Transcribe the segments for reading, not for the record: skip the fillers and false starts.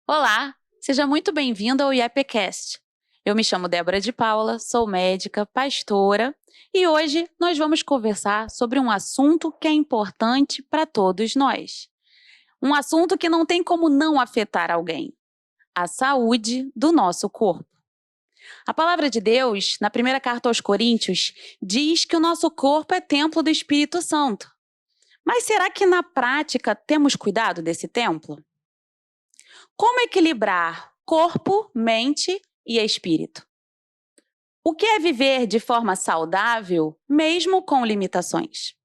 Olá, seja muito bem-vindo ao IAPcast. Eu me chamo Débora de Paula, sou médica, pastora e hoje nós vamos conversar sobre um assunto que é importante para todos nós. Um assunto que não tem como não afetar alguém: a saúde do nosso corpo. A palavra de Deus, na primeira carta aos Coríntios, diz que o nosso corpo é templo do Espírito Santo. Mas será que na prática temos cuidado desse templo? Como equilibrar corpo, mente e espírito? O que é viver de forma saudável, mesmo com limitações?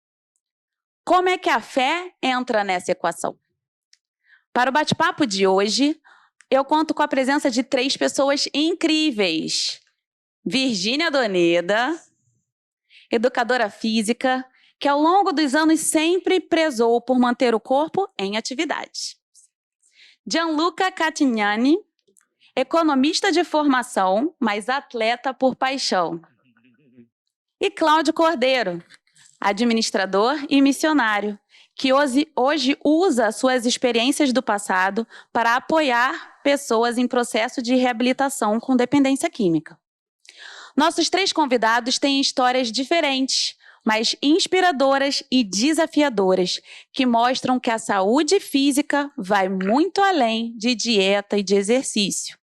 Como é que a fé entra nessa equação? Para o bate-papo de hoje, eu conto com a presença de 3 pessoas incríveis. Virgínia Doneda, educadora física, que ao longo dos anos sempre prezou por manter o corpo em atividade. Gianluca Catignani, economista de formação, mas atleta por paixão. E Cláudio Cordeiro, administrador e missionário, que hoje usa suas experiências do passado para apoiar pessoas em processo de reabilitação com dependência química. Nossos 3 convidados têm histórias diferentes, mas inspiradoras e desafiadoras, que mostram que a saúde física vai muito além de dieta e de exercício.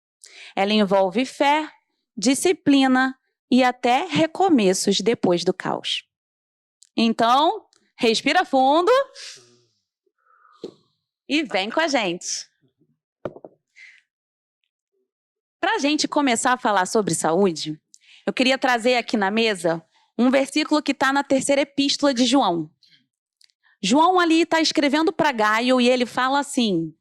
Ela envolve fé, disciplina e até recomeços depois do caos. Então, respira fundo e vem com a gente. Para a gente começar a falar sobre saúde, eu queria trazer aqui na mesa um versículo que está na 3ª epístola de João. João ali está escrevendo para Gaio e ele fala assim: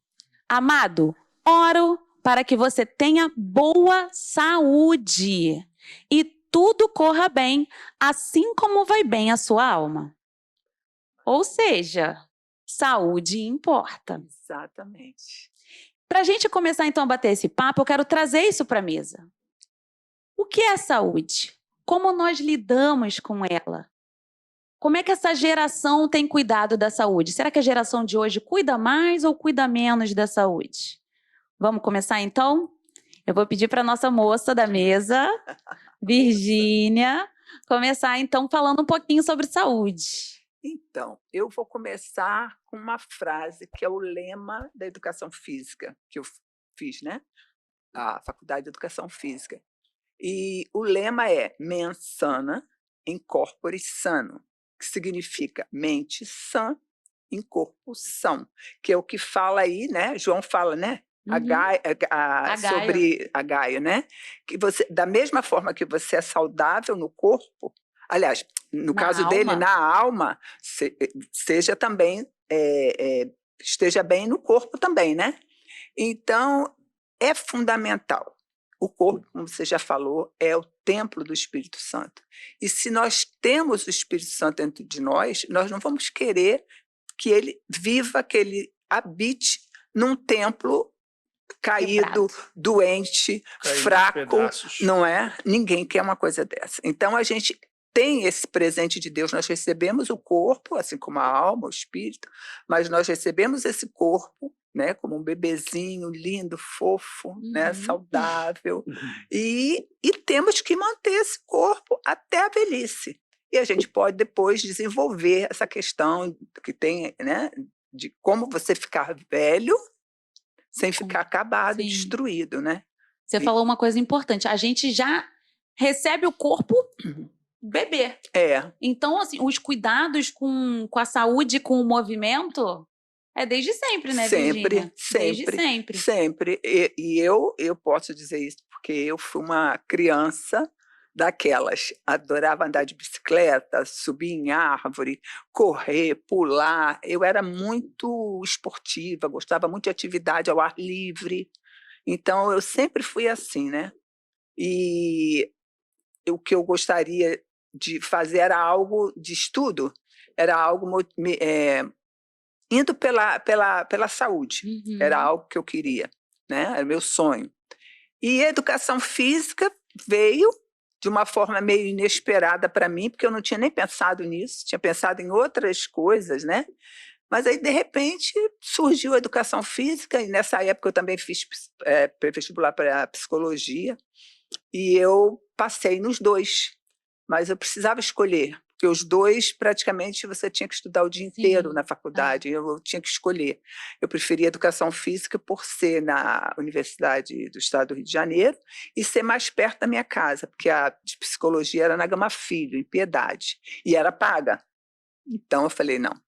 amado, oro para que você tenha boa saúde e tudo corra bem, assim como vai bem a sua alma. Ou seja, saúde importa. Exatamente. Para a gente começar então a bater esse papo, eu quero trazer isso para a mesa. O que é saúde? Como nós lidamos com ela? Como é que essa geração tem cuidado da saúde? Será que a geração de hoje cuida mais ou cuida menos da saúde? Vamos começar então? Eu vou pedir para a nossa moça da mesa, Virgínia, começar então falando um pouquinho sobre saúde. Então, eu vou começar com uma frase que é o lema da educação física, que eu fiz, né? A Faculdade de Educação Física. E o lema é mens sana in corpore sano, que significa mente sã em corpo são, que é o que fala aí, né? João fala, né? Sobre a Gaia, né? Que você, da mesma forma que você é saudável no corpo, aliás, no caso dele, na alma, seja também, esteja bem no corpo também, né? Então, é fundamental. O corpo, como você já falou, é o templo do Espírito Santo. E se nós temos o Espírito Santo dentro de nós, nós não vamos querer que ele viva, que ele habite num templo caído, doente, fraco, não é? Ninguém quer uma coisa dessa. Então, a gente tem esse presente de Deus, nós recebemos o corpo, assim como a alma, o espírito, mas nós recebemos esse corpo, né, como um bebezinho lindo, fofo, né, saudável, e temos que manter esse corpo até a velhice. E a gente pode depois desenvolver essa questão que tem, né, de como você ficar velho sem ficar acabado, destruído, né? Você falou uma coisa importante, a gente já recebe o corpo bebê. Então, assim, os cuidados com a saúde, com o movimento, é desde sempre, né, Virgínia? Sempre. E eu posso dizer isso porque eu fui uma criança daquelas, adorava andar de bicicleta, subir em árvore, correr, pular. Eu era muito esportiva, gostava muito de atividade ao ar livre. Então, eu sempre fui assim, né? E o que eu gostaria de fazer era algo de estudo, era algo indo pela saúde, era algo que eu queria, né? Era meu sonho. E a educação física veio de uma forma meio inesperada para mim, porque eu não tinha nem pensado nisso, tinha pensado em outras coisas, né? Mas aí, de repente, surgiu a educação física, e nessa época eu também fiz pré-vestibular para psicologia, e eu passei nos dois, mas eu precisava escolher, porque os dois, praticamente, você tinha que estudar o dia inteiro na faculdade, eu tinha que escolher. Eu preferia educação física por ser na Universidade do Estado do Rio de Janeiro e ser mais perto da minha casa, porque a de psicologia era na Gama Filho, em Piedade, e era paga. Então eu falei, não,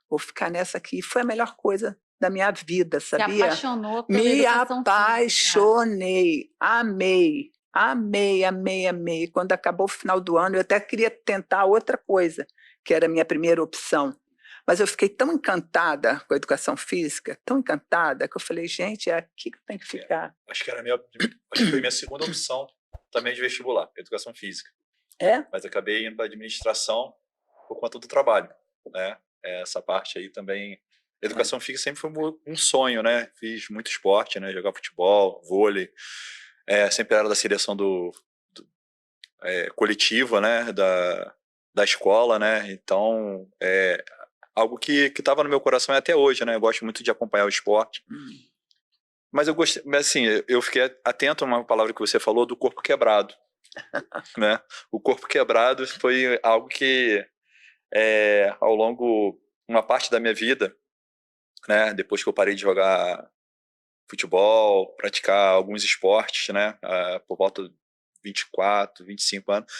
vou ficar nessa aqui. Foi a melhor coisa da minha vida, sabia? Me apaixonou pela Me educação apaixonei, física. amei. Amei, amei, amei. Quando acabou o final do ano, eu até queria tentar outra coisa, que era a minha primeira opção. Mas eu fiquei tão encantada com a educação física, tão encantada, que eu falei, gente, é aqui que eu tenho que ficar. Acho que foi minha segunda opção também de vestibular, educação física. É? Mas acabei indo para administração por conta do trabalho, né? Essa parte aí também. Educação física sempre foi um sonho, né? Fiz muito esporte, né? Jogar futebol, vôlei. Sempre era da seleção coletiva, né? Da escola, né? Então, algo que estava no meu coração até hoje, né? Eu gosto muito de acompanhar o esporte. Mas eu gostei, assim, eu fiquei atento a uma palavra que você falou do corpo quebrado, né? O corpo quebrado foi algo que ao longo uma parte da minha vida, né? Depois que eu parei de jogar futebol, praticar alguns esportes, né? Por volta de 24, 25 anos,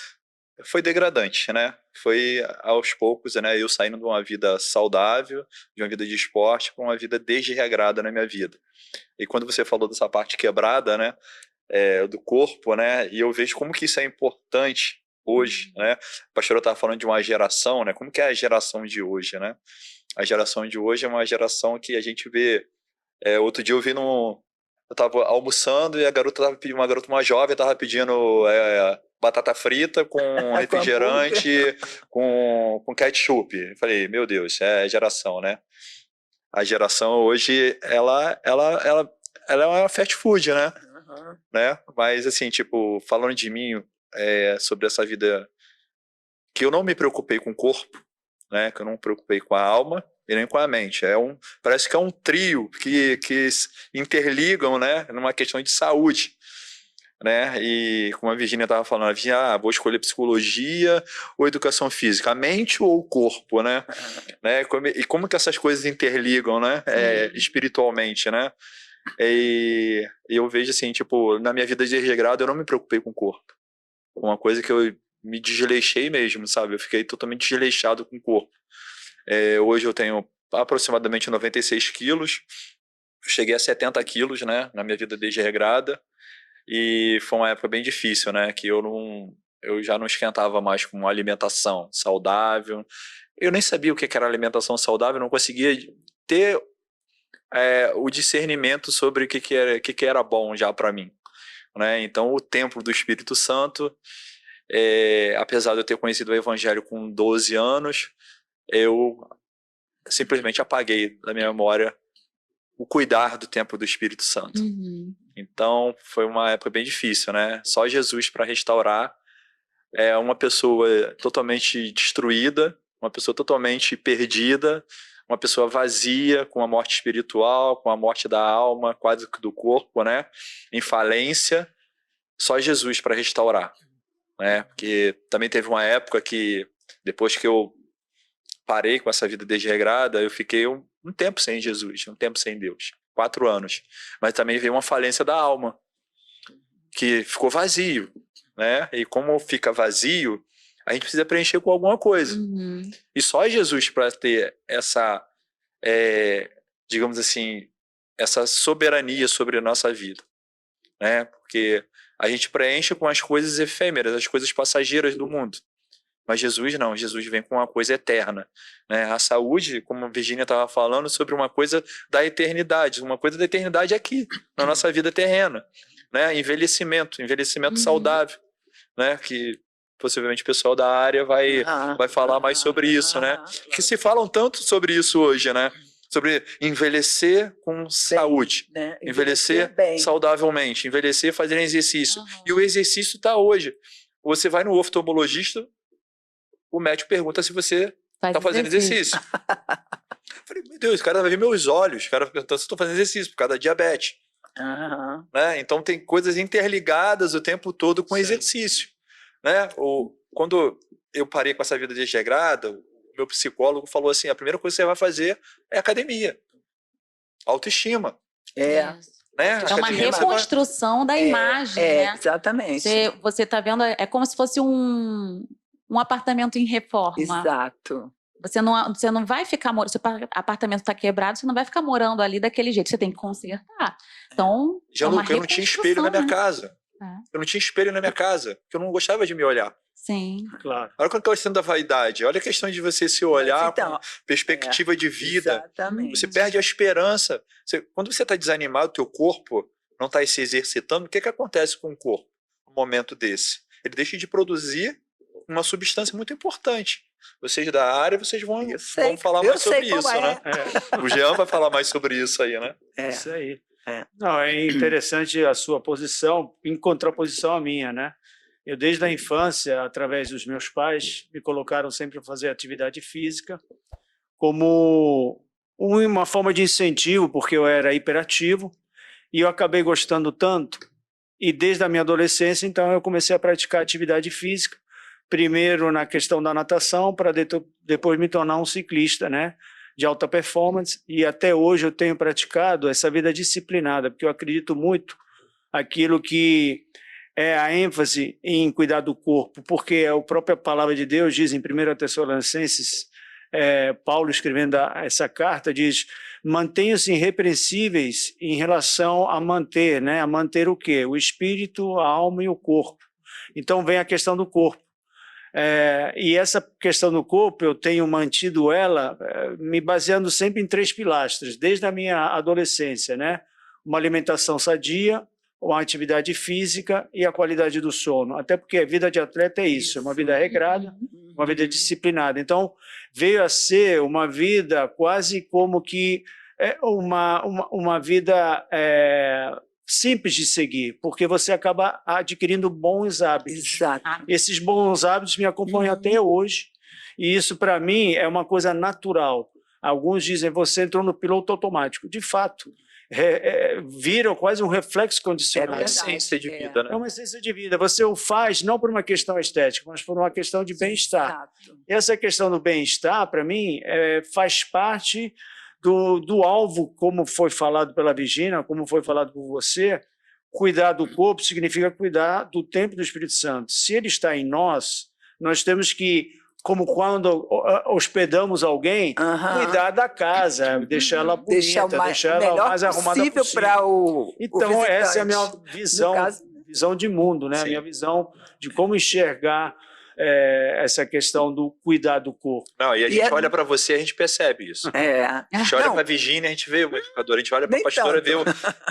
foi degradante, né? Foi aos poucos, né? Eu saindo de uma vida saudável, de uma vida de esporte, para uma vida desregrada na minha vida. E quando você falou dessa parte quebrada, né? Do corpo, né? E eu vejo como que isso é importante hoje, né? A pastora estava falando de uma geração, né? Como que é a geração de hoje, né? A geração de hoje é uma geração que a gente vê. Outro dia eu estava almoçando e uma garota mais jovem estava pedindo batata frita com refrigerante, com ketchup. Eu falei, meu Deus, é a geração, né? A geração hoje, ela é uma fast food, né? Né? Mas assim, tipo, falando de mim, sobre essa vida que eu não me preocupei com o corpo, né? Que eu não me preocupei com a alma e nem com a mente. Parece que é um trio que interligam, né? Numa questão de saúde, né? E como a Virgínia estava falando, vou escolher psicologia ou educação física, a mente ou o corpo, né? E como que essas coisas interligam, né? Espiritualmente, né? E eu vejo assim, tipo, na minha vida de regrado eu não me preocupei com o corpo. Uma coisa que eu me desleixei mesmo, sabe? Eu fiquei totalmente desleixado com o corpo. Hoje eu tenho aproximadamente 96 quilos. Eu cheguei a 70 quilos, né? Na minha vida desregrada. E foi uma época bem difícil, né? Que eu já não esquentava mais com uma alimentação saudável. Eu nem sabia o que era alimentação saudável, não conseguia ter o discernimento sobre o que era bom já para mim, né? Então, o templo do Espírito Santo, apesar de eu ter conhecido o Evangelho com 12 anos, eu simplesmente apaguei da minha memória o cuidar do templo do Espírito Santo. Então, foi uma época bem difícil, né? Só Jesus para restaurar uma pessoa totalmente destruída, uma pessoa totalmente perdida, uma pessoa vazia, com a morte espiritual, com a morte da alma, quase que do corpo, né? Em falência, só Jesus para restaurar, né? Porque também teve uma época que, depois que eu parei com essa vida desregrada, eu fiquei um tempo sem Jesus, um tempo sem Deus, 4 anos. Mas também veio uma falência da alma, que ficou vazio, né? E como fica vazio, a gente precisa preencher com alguma coisa. E só Jesus para ter essa, digamos assim, essa soberania sobre a nossa vida, né? Porque a gente preenche com as coisas efêmeras, as coisas passageiras do mundo. Mas Jesus não, Jesus vem com uma coisa eterna, né? A saúde, como a Virgínia estava falando, sobre uma coisa da eternidade, uma coisa da eternidade aqui, na nossa vida terrena, né? Envelhecimento saudável, né? Que possivelmente o pessoal da área vai falar mais sobre isso, né? Que se falam tanto sobre isso hoje, né? sobre envelhecer com saúde, né? envelhecer saudavelmente, envelhecer fazendo exercício. E o exercício está hoje. Você vai no oftalmologista, o médico pergunta se você está fazendo exercício. Falei, meu Deus, o cara vai ver meus olhos, o cara perguntando se eu estou fazendo exercício, por causa da diabetes. Né? Então tem coisas interligadas o tempo todo com exercício. Né? Quando eu parei com essa vida desregrada, o meu psicólogo falou assim, a primeira coisa que você vai fazer é academia. Autoestima. Né? É uma reconstrução da imagem, né? Exatamente. Você está vendo, é como se fosse um apartamento em reforma. Exato. Você não vai ficar morando, se o apartamento está quebrado, você não vai ficar morando ali daquele jeito, você tem que consertar. Então, Gianluca, eu não tinha espelho na minha casa. Eu não tinha espelho na minha casa, porque eu não gostava de me olhar. Sim. Claro. Olha a questão da vaidade, olha a questão de você se olhar com perspectiva de vida. Exatamente. Você perde a esperança. Quando você está desanimado, o teu corpo não está se exercitando, o que acontece com o corpo no momento desse? Ele deixa de produzir uma substância muito importante. Vocês da área, vocês vão falar mais sobre isso, né? O Jean vai falar mais sobre isso aí, né? Isso aí. Não, é interessante a sua posição, em contraposição à minha, né? Eu, desde a infância, através dos meus pais, me colocaram sempre a fazer atividade física como uma forma de incentivo, porque eu era hiperativo e eu acabei gostando tanto. E desde a minha adolescência, então, eu comecei a praticar atividade física, primeiro na questão da natação, para depois me tornar um ciclista, né, de alta performance, e até hoje eu tenho praticado essa vida disciplinada, porque eu acredito muito aquilo que é a ênfase em cuidar do corpo, porque a própria palavra de Deus diz em 1 Tessalonicenses, Paulo escrevendo essa carta, diz, mantenham-se irrepreensíveis em relação a manter, né, a manter o quê? O espírito, a alma e o corpo. Então vem a questão do corpo. E essa questão do corpo, eu tenho mantido ela me baseando sempre em 3 pilastras, desde a minha adolescência, né? Uma alimentação sadia, uma atividade física e a qualidade do sono. Até porque a vida de atleta é isso, é uma vida regrada, uma vida disciplinada. Então, veio a ser uma vida quase como que uma vida simples de seguir, porque você acaba adquirindo bons hábitos. Exato. Esses bons hábitos me acompanham até hoje, e isso, para mim, é uma coisa natural. Alguns dizem, você entrou no piloto automático. De fato, viram quase um reflexo condicionado. É uma essência de vida, né? É uma essência de vida. Você o faz não por uma questão estética, mas por uma questão de bem-estar. Essa questão do bem-estar, para mim, faz parte do alvo, como foi falado pela Virgínia, como foi falado por você. Cuidar do corpo significa cuidar do templo do Espírito Santo. Se ele está em nós, nós temos que, como quando hospedamos alguém, cuidar da casa, deixar ela bonita, deixar ela mais arrumada possível. Então, essa é a minha visão de mundo, né? A minha visão de como enxergar essa questão do cuidar do corpo. Não, e a gente olha para você e a gente percebe isso. A gente olha para a Virgínia, a gente vê uma educadora, a gente olha para a pastora,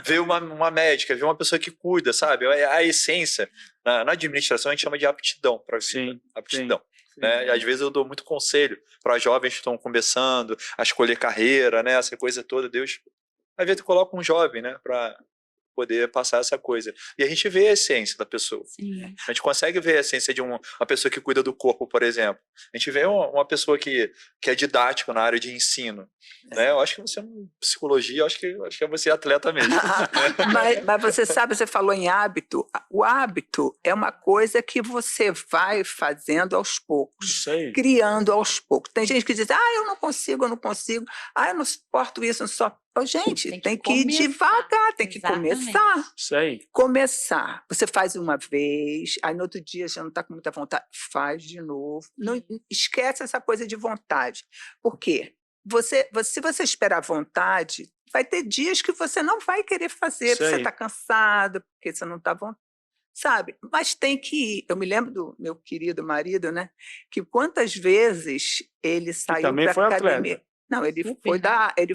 vê uma médica, vê uma pessoa que cuida, sabe? A essência, na administração a gente chama de aptidão para vida. Aptidão. Né? E às vezes eu dou muito conselho para jovens que estão começando a escolher carreira, né? Essa coisa toda. Deus, às vezes, coloca um jovem, né? Para poder passar essa coisa. E a gente vê a essência da pessoa. Sim. A gente consegue ver a essência de uma pessoa que cuida do corpo, por exemplo. A gente vê uma pessoa que é didática na área de ensino. Né? Eu acho que você é psicologia, eu acho que você é atleta mesmo. mas você sabe, você falou em hábito. O hábito é uma coisa que você vai fazendo aos poucos, criando aos poucos. Tem gente que diz, eu não consigo, eu não suporto isso, não suporto. Gente, tem que ir devagar, tem que começar. Isso aí. Começar. Você faz uma vez, aí no outro dia já não está com muita vontade, faz de novo. Não esquece essa coisa de vontade. Por quê? Se você esperar vontade, vai ter dias que você não vai querer fazer, porque você está cansado, porque você não está à vontade. Sabe? Mas tem que ir. Eu me lembro do meu querido marido, né? Que quantas vezes ele saiu para a academia. Não, ele Super.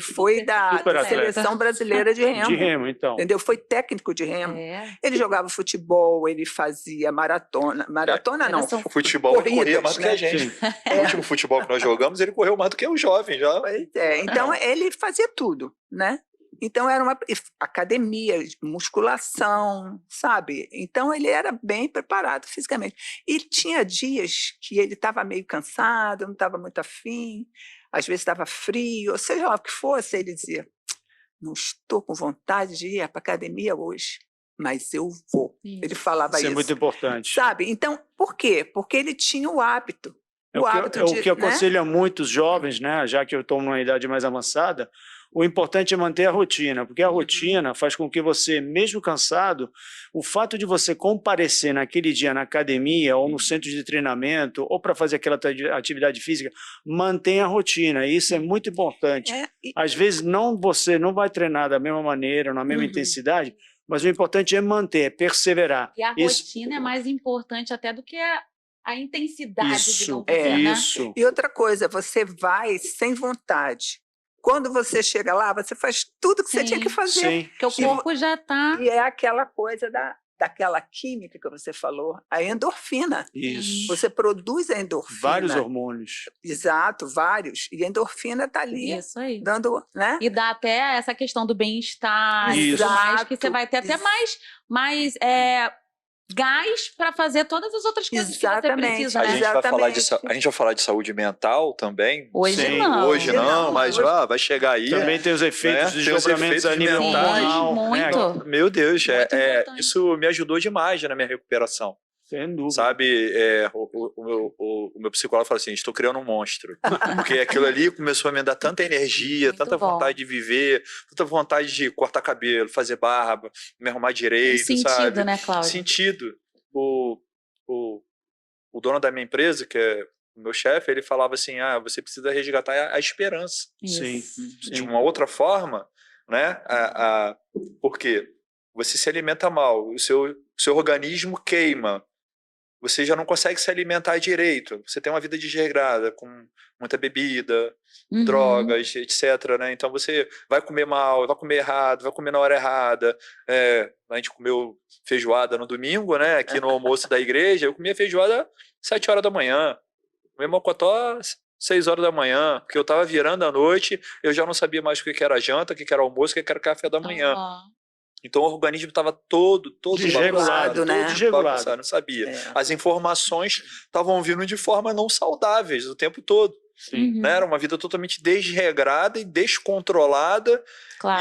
foi da Super seleção brasileira de remo. De remo, então. Entendeu? Foi técnico de remo. Ele jogava futebol, ele fazia maratona. Maratona não. O futebol ele corria mais do que a gente. O último futebol que nós jogamos, ele correu mais do que o jovem já. Pois é. Então, ele fazia tudo, né? Então, era uma academia, musculação, sabe? Então, ele era bem preparado fisicamente. E tinha dias que ele estava meio cansado, não estava muito afim, às vezes estava frio, ou seja lá o que fosse, ele dizia, não estou com vontade de ir para a academia hoje, mas eu vou. Isso. Ele falava isso. Isso é muito importante. Sabe? Então, por quê? Porque ele tinha o hábito. O que aconselha muitos jovens, né? Já que eu estou numa idade mais avançada, o importante é manter a rotina, porque a rotina faz com que você, mesmo cansado, o fato de você comparecer naquele dia na academia ou no centro de treinamento ou para fazer aquela atividade física, mantenha a rotina. Isso é muito importante. Às vezes você não vai treinar da mesma maneira, na mesma intensidade, mas o importante é manter, é perseverar. E a rotina é mais importante até do que a intensidade de não fazer, né? Isso. E outra coisa, você vai sem vontade. Quando você chega lá, você faz tudo que você tinha que fazer. Sim, porque o corpo já está... E é aquela coisa daquela química que você falou, a endorfina. Isso. Você produz a endorfina. Vários hormônios. Exato, vários. E a endorfina está ali, Isso aí. dando, né? E dá até essa questão do bem-estar e tudo mais, que você vai ter até mais gás para fazer todas as outras coisas que você precisa, né? A gente vai falar de saúde mental também. Hoje não. Hoje não, mas vai chegar aí. Também tem os efeitos dos desdobramentos a nível hormonal. Muito. Meu Deus, isso me ajudou demais na minha recuperação. Sem dúvida. Sabe, o meu psicólogo fala assim, estou criando um monstro. Porque aquilo ali começou a me dar tanta energia, Muito tanta vontade de viver, tanta vontade de cortar cabelo, fazer barba, me arrumar direito, sentido, sabe? né, Cláudio? Sentido. O dono da minha empresa, que é o meu chefe, ele falava assim, você precisa resgatar a esperança. Sim. De uma outra forma, né? Porque você se alimenta mal, o seu organismo queima, você já não consegue se alimentar direito, você tem uma vida desregrada, com muita bebida, drogas, etc. Né? Então você vai comer mal, vai comer errado, vai comer na hora errada. A gente comeu feijoada no domingo, né? Aqui no almoço da igreja, eu comia feijoada às 7 horas da manhã, comia mocotó às 6 horas da manhã, porque eu estava virando à noite, eu já não sabia mais o que era janta, o que era almoço, o que era café da manhã. Então o organismo estava todo desregulado, né? Desregulado, não sabia. As informações estavam vindo de forma não saudáveis o tempo todo. Né? Era uma vida totalmente desregrada e descontrolada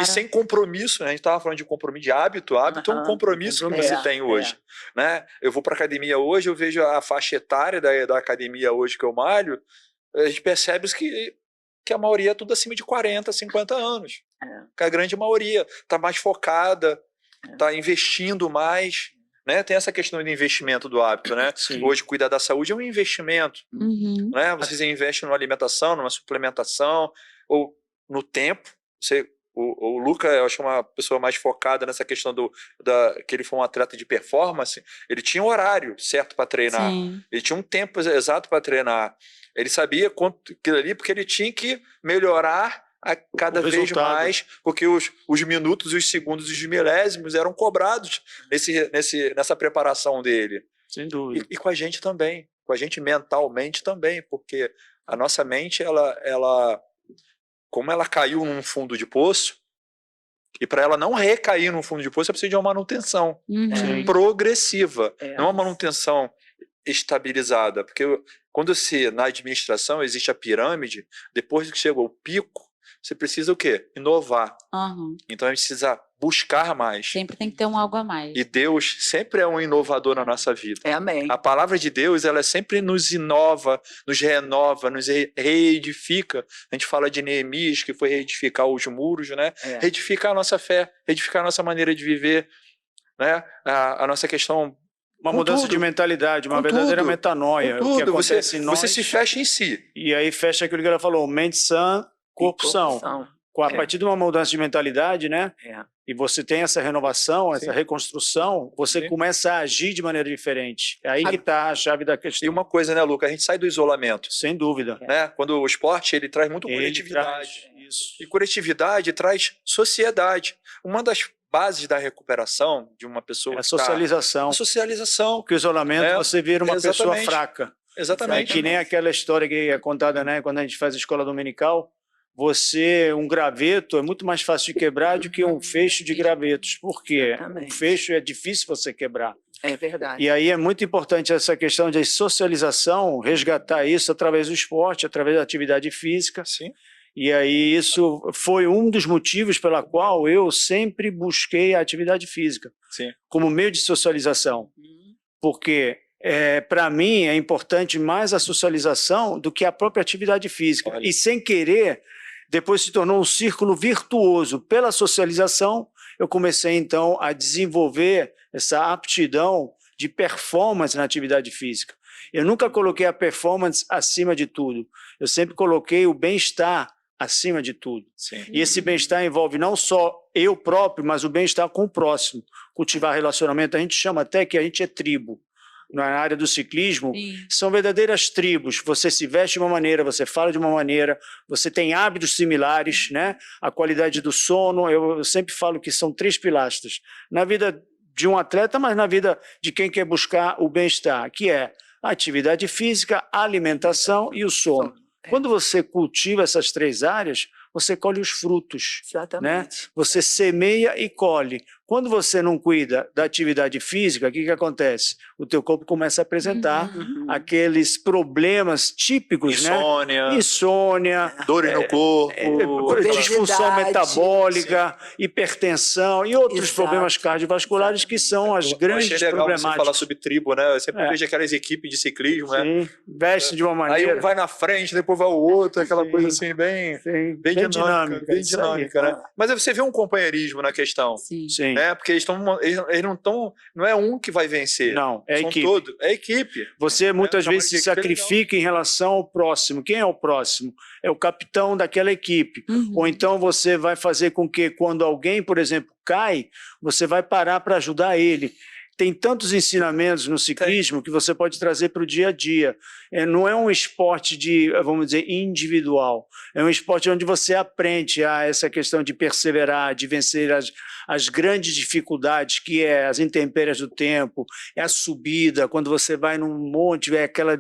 e sem compromisso. Né? A gente estava falando de compromisso, de hábito. Hábito é um compromisso que você tem hoje. Né? Eu vou para a academia hoje, eu vejo a faixa etária da academia hoje que eu malho, a gente percebe que a maioria é tudo acima de 40, 50 anos. Que a grande maioria está mais focada, está investindo mais. Né? Tem essa questão do investimento do hábito. Né? Hoje, cuidar da saúde é um investimento. Né? Vocês investem numa alimentação, numa suplementação, ou no tempo. O Luca, eu acho uma pessoa mais focada nessa questão que ele foi um atleta de performance. Ele tinha um horário certo para treinar. Ele tinha um tempo exato para treinar. Ele sabia quanto aquilo ali, porque ele tinha que melhorar a cada vez mais, porque os minutos, os segundos, os milésimos eram cobrados nessa preparação dele. Sem dúvida. E com a gente também, com a gente mentalmente também, porque a nossa mente, ela como ela caiu num fundo de poço, e para ela não recair no fundo de poço, ela precisa de uma manutenção progressiva, não uma manutenção estabilizada, porque quando na administração existe a pirâmide, depois que chega o pico, você precisa o quê? Inovar. Então a gente precisa buscar mais. Sempre tem que ter algo a mais. E Deus sempre é um inovador na nossa vida. Amém. A palavra de Deus, ela sempre nos inova, nos renova, nos reedifica. A gente fala de Neemias, que foi reedificar os muros, né? Reedificar a nossa fé, reedificar a nossa maneira de viver, né? A nossa questão... Uma mudança de mentalidade, uma verdadeira metanoia. O que acontece em nós, você se fecha em si. E aí fecha aquilo que ela falou, mente sã, corpo são. A partir de uma mudança de mentalidade, né? E você tem essa renovação, essa reconstrução, você começa a agir de maneira diferente. É aí que está a chave da questão. E uma coisa, né, Luca? A gente sai do isolamento. Sem dúvida. Né? Quando o esporte, ele traz muito coletividade. Isso. E coletividade traz sociedade. Uma das bases da recuperação de uma pessoa... É a socialização. A socialização. Porque o isolamento, você vira uma pessoa fraca. Exatamente. É que nem aquela história que é contada, né, quando a gente faz a escola dominical, um graveto é muito mais fácil de quebrar do que um fecho de gravetos. Por quê? Um fecho é difícil você quebrar. É verdade. E aí é muito importante essa questão de socialização, resgatar isso através do esporte, através da atividade física. Sim. E aí isso foi um dos motivos pela qual eu sempre busquei a atividade física como meio de socialização. Porque para mim é importante mais a socialização do que a própria atividade física. Olha. E sem querer, depois se tornou um círculo virtuoso. Pela socialização, eu comecei então a desenvolver essa aptidão de performance na atividade física. Eu nunca coloquei a performance acima de tudo. Eu sempre coloquei o bem-estar acima de tudo. Sim. E esse bem-estar envolve não só eu próprio, mas o bem-estar com o próximo. Cultivar relacionamento, a gente chama até que a gente é tribo. Na área do ciclismo, são verdadeiras tribos. Você se veste de uma maneira, você fala de uma maneira, você tem hábitos similares, né? A qualidade do sono, eu sempre falo que são 3 pilastras. Na vida de um atleta, mas na vida de quem quer buscar o bem-estar, que é a atividade física, a alimentação e o sono. Quando você cultiva essas 3 áreas, você colhe os frutos. Exatamente. Né? Você semeia e colhe. Quando você não cuida da atividade física, o que acontece? O teu corpo começa a apresentar aqueles problemas típicos, insônia, né? Insônia, dores no corpo, disfunção metabólica, hipertensão e outros problemas cardiovasculares que são as grandes problemáticas. Você falar sobre tribo, né? Eu sempre vejo aquelas equipes de ciclismo, né? Veste de uma maneira. Aí um vai na frente, depois vai o outro, aquela coisa assim bem dinâmica, né? Mas aí você vê um companheirismo na questão. Sim. Né? Porque eles não estão. Não é um que vai vencer. Não, é a equipe. É a equipe. Você muitas vezes se sacrifica em relação ao próximo. Quem é o próximo? É o capitão daquela equipe. Ou então você vai fazer com que quando alguém, por exemplo, cai, você vai parar para ajudar ele. Tem tantos ensinamentos no ciclismo que você pode trazer para o dia a dia. Não é um esporte vamos dizer, individual. É um esporte onde você aprende essa questão de perseverar, de vencer as grandes dificuldades, que é as intempéries do tempo, é a subida, quando você vai num monte, é aquela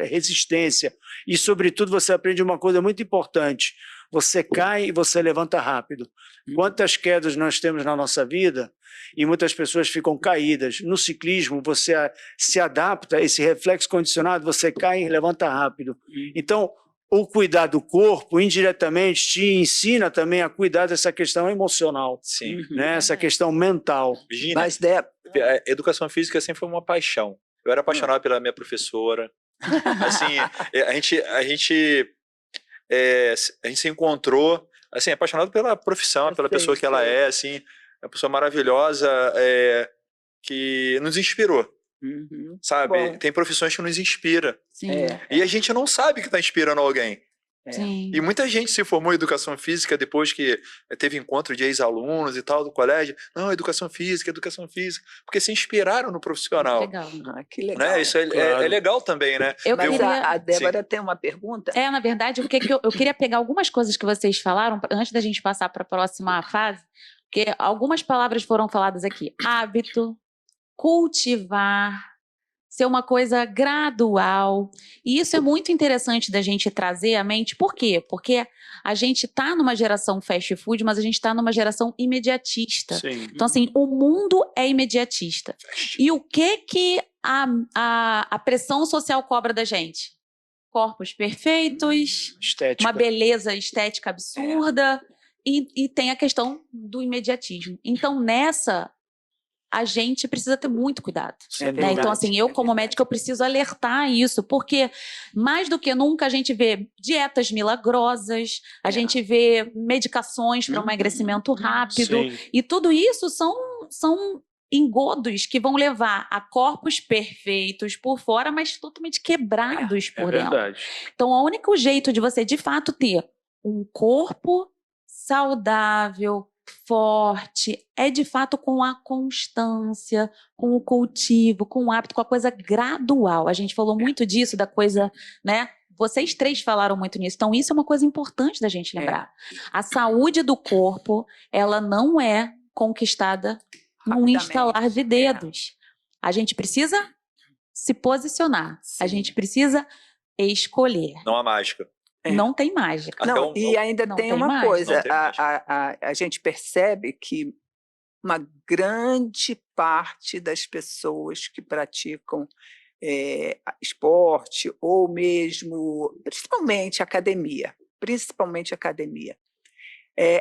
resistência. E, sobretudo, você aprende uma coisa muito importante. Você cai e você levanta rápido. Quantas quedas nós temos na nossa vida e muitas pessoas ficam caídas. No ciclismo, você se adapta a esse reflexo condicionado, você cai e levanta rápido. Então, o cuidar do corpo, indiretamente, te ensina também a cuidar dessa questão emocional. Sim. Né? Essa questão mental. Virginia, Mas, a educação física sempre foi uma paixão. Eu era apaixonado pela minha professora. Assim, a gente se encontrou, assim, apaixonado pela profissão, pela pessoa que ela é, assim, uma pessoa maravilhosa, que nos inspirou. Sabe? Bom. Tem profissões que nos inspiram. E a gente não sabe que está inspirando alguém. E muita gente se formou em educação física depois que teve encontro de ex-alunos e tal do colégio. Não, educação física, porque se inspiraram no profissional. Legal. Que legal. Né? Isso é legal também, né? Mas a Débora tem uma pergunta? Na verdade, eu queria pegar algumas coisas que vocês falaram, antes da gente passar para a próxima fase, porque algumas palavras foram faladas aqui. Hábito, cultivar, ser uma coisa gradual. E isso é muito interessante da gente trazer à mente. Por quê? Porque a gente está numa geração fast food, mas a gente está numa geração imediatista. Sim. Então, assim, o mundo é imediatista. E o que a pressão social cobra da gente? Corpos perfeitos, estética. Uma beleza estética absurda, e tem a questão do imediatismo. Então, a gente precisa ter muito cuidado. Né? Então, assim, eu como médica, eu preciso alertar isso, porque mais do que nunca a gente vê dietas milagrosas, a gente vê medicações para um emagrecimento rápido, e tudo isso são engodos que vão levar a corpos perfeitos por fora, mas totalmente quebrados por dentro. Verdade. Então, o único jeito de você, de fato, ter um corpo saudável, forte, é de fato com a constância, com o cultivo, com o hábito, com a coisa gradual. A gente falou muito disso, da coisa, né? Vocês três falaram muito nisso. Então, isso é uma coisa importante da gente lembrar. A saúde do corpo, ela não é conquistada num instalar de dedos. A gente precisa se posicionar. Sim. A gente precisa escolher. Não há mágica. Não tem mágica. Não, e ainda tem uma coisa, mágica. a gente percebe que uma grande parte das pessoas que praticam esporte ou mesmo, principalmente academia,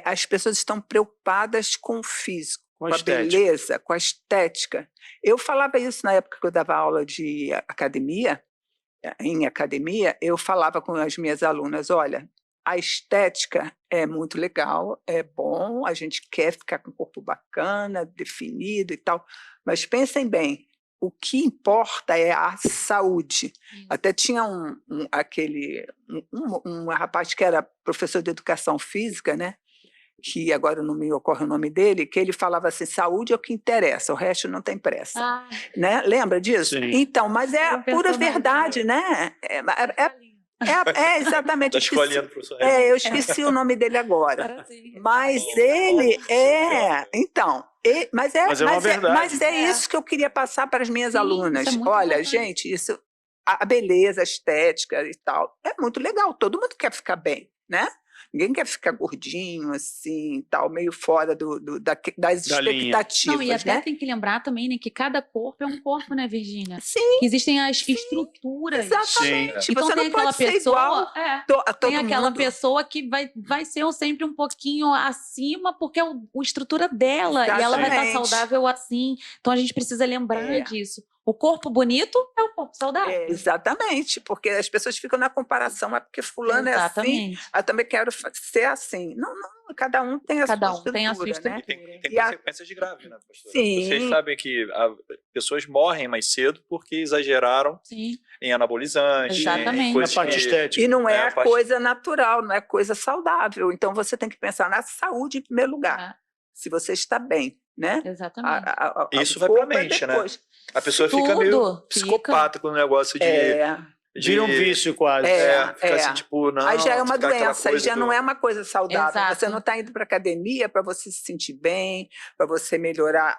as pessoas estão preocupadas com o físico, com a beleza, com a estética. Eu falava isso na época que eu dava aula de academia. Em academia, eu falava com as minhas alunas, olha, a estética é muito legal, é bom, a gente quer ficar com o corpo bacana, definido e tal, mas pensem bem, o que importa é a saúde. Até tinha um rapaz que era professor de educação física, né? Que agora não me ocorre o nome dele, que ele falava assim, saúde é o que interessa, o resto não tem pressa. Né? Lembra disso? Sim. Então, mas é a pura verdade, né? Exatamente. Da escolinha do professor. Eu esqueci o nome dele agora. Mas ele então, mas é isso que eu queria passar para as minhas alunas. Olha, gente, isso, a beleza, a estética e tal, é muito legal, todo mundo quer ficar bem, né? Ninguém quer ficar gordinho, assim, tal, meio fora das expectativas, não, e até né? tem que lembrar também, né, que cada corpo é um corpo, né, Virgínia? Sim. Que existem as estruturas. Exatamente. Sim. Então você tem não aquela pode ser pessoa, igual a todo tem aquela mundo. pessoa que vai ser sempre um pouquinho acima, porque é a estrutura dela, e ela vai estar saudável assim. Então a gente precisa lembrar disso. O corpo bonito é o corpo saudável. Exatamente, porque as pessoas ficam na comparação, porque fulano é assim, eu também quero ser assim. Não, cada um tem a sua estrutura, né? Tem consequências graves, né, pastora? Sim. Vocês sabem que pessoas morrem mais cedo porque exageraram em anabolizantes. Exatamente. Na parte estética. E não é coisa natural, não é coisa saudável. Então você tem que pensar na saúde em primeiro lugar. Se você está bem, né? Exatamente. Isso vai pra mente, né? A pessoa fica meio psicopata com o negócio de... Vira um vício quase. Fica assim, tipo, não... Aí já é uma doença, aí já não é uma coisa saudável. Exato. Você não está indo para academia para você se sentir bem, para você melhorar.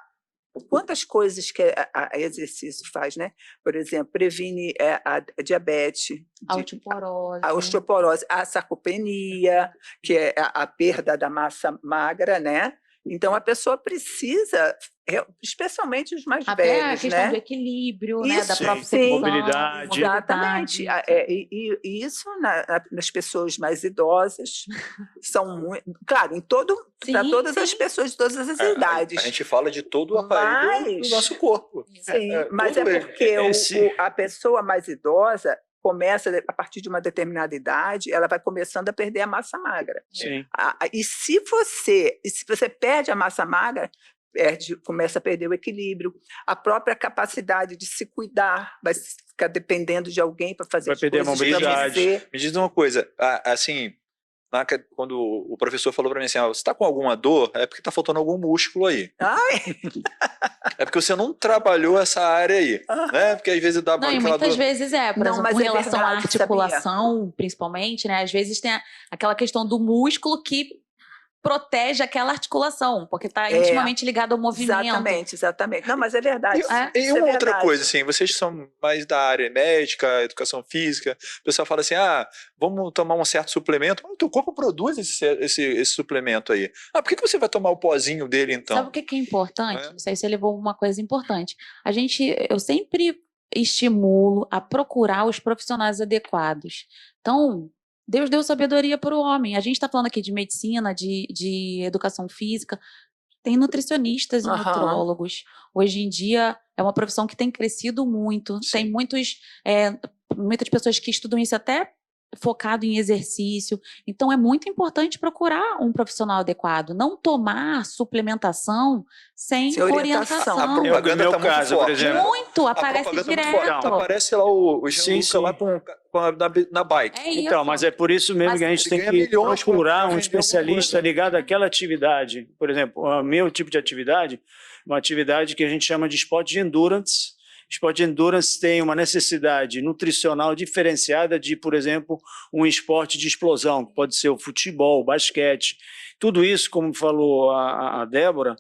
Quantas coisas que exercício faz, né? Por exemplo, previne a diabetes, a osteoporose, a sarcopenia, que é a perda da massa magra, né? Então, a pessoa precisa, especialmente os mais velhos, a questão do equilíbrio, né? Da própria mobilidade. Exatamente. E isso nas pessoas mais idosas são muito... Claro, para todas as pessoas de todas as idades. A gente fala de todo o aparelho do nosso corpo. Sim, mas é porque a pessoa mais idosa começa, a partir de uma determinada idade, ela vai começando a perder a massa magra. Sim. E se você perde a massa magra, começa a perder o equilíbrio, a própria capacidade de se cuidar, vai ficar dependendo de alguém para fazer as coisas. Vai perder a mobilidade. Me diz uma coisa, assim, quando o professor falou para mim assim, você está com alguma dor? É porque está faltando algum músculo aí. É porque você não trabalhou essa área aí, né? Porque às vezes dá... Não, e muitas vezes por exemplo, com relação à articulação, principalmente, né? Às vezes tem aquela questão do músculo que protege aquela articulação, porque está intimamente ligado ao movimento. Exatamente. Não, mas é verdade. E uma outra coisa, assim, vocês são mais da área médica, educação física, o pessoal fala assim, vamos tomar um certo suplemento, o teu corpo produz esse suplemento aí. Por que você vai tomar o pozinho dele, então? Sabe o que é importante? Não sei se você levou uma coisa importante. Eu sempre estimulo a procurar os profissionais adequados. Então, Deus deu sabedoria para o homem. A gente está falando aqui de medicina, de educação física. Tem nutricionistas e nutrólogos. Hoje em dia é uma profissão que tem crescido muito. Sim. Tem muitas pessoas que estudam isso até focado em exercício. Então, é muito importante procurar um profissional adequado, não tomar suplementação sem orientação. A propaganda está muito forte. por exemplo. Muito, aparece direto. Aparece lá o Gianluca lá na bike. Então, mas é por isso mesmo que a gente tem que procurar um especialista ligado àquela atividade. Por exemplo, o meu tipo de atividade, uma atividade que a gente chama de esporte de endurance. Esporte de endurance tem uma necessidade nutricional diferenciada de, por exemplo, um esporte de explosão, que pode ser o futebol, o basquete. Tudo isso, como falou a Débora,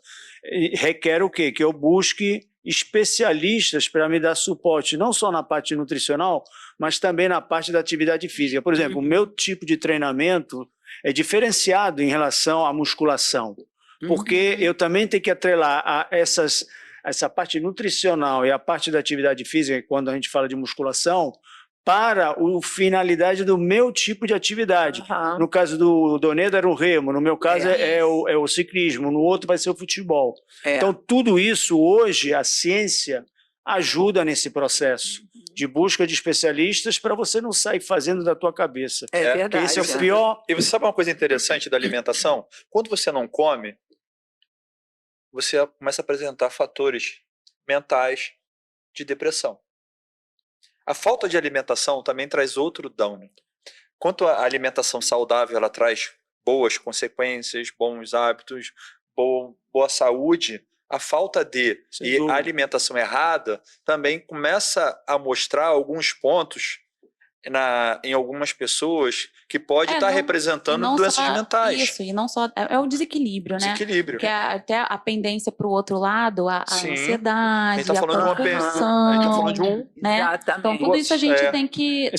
requer o quê? Que eu busque especialistas para me dar suporte, não só na parte nutricional, mas também na parte da atividade física. Por exemplo, o meu tipo de treinamento é diferenciado em relação à musculação, porque eu também tenho que atrelar a essa parte nutricional e a parte da atividade física, quando a gente fala de musculação, para a finalidade do meu tipo de atividade. No caso do Donedo era o remo, no meu caso é o ciclismo, no outro vai ser o futebol. Então, tudo isso hoje, a ciência ajuda nesse processo de busca de especialistas para você não sair fazendo da tua cabeça. É verdade. Esse é o pior. E você sabe uma coisa interessante da alimentação? Quando você não come, você começa a apresentar fatores mentais de depressão. A falta de alimentação também traz outro dano. Quanto a alimentação saudável, ela traz boas consequências, bons hábitos, boa saúde, a falta a alimentação errada também começa a mostrar alguns pontos em algumas pessoas que pode estar representando doenças mentais. Isso, e não só... É o desequilíbrio, né? Desequilíbrio. Que é até a pendência para o outro lado, a ansiedade, a compulsão. A gente está falando de um... Né? Então, tudo isso a gente tem que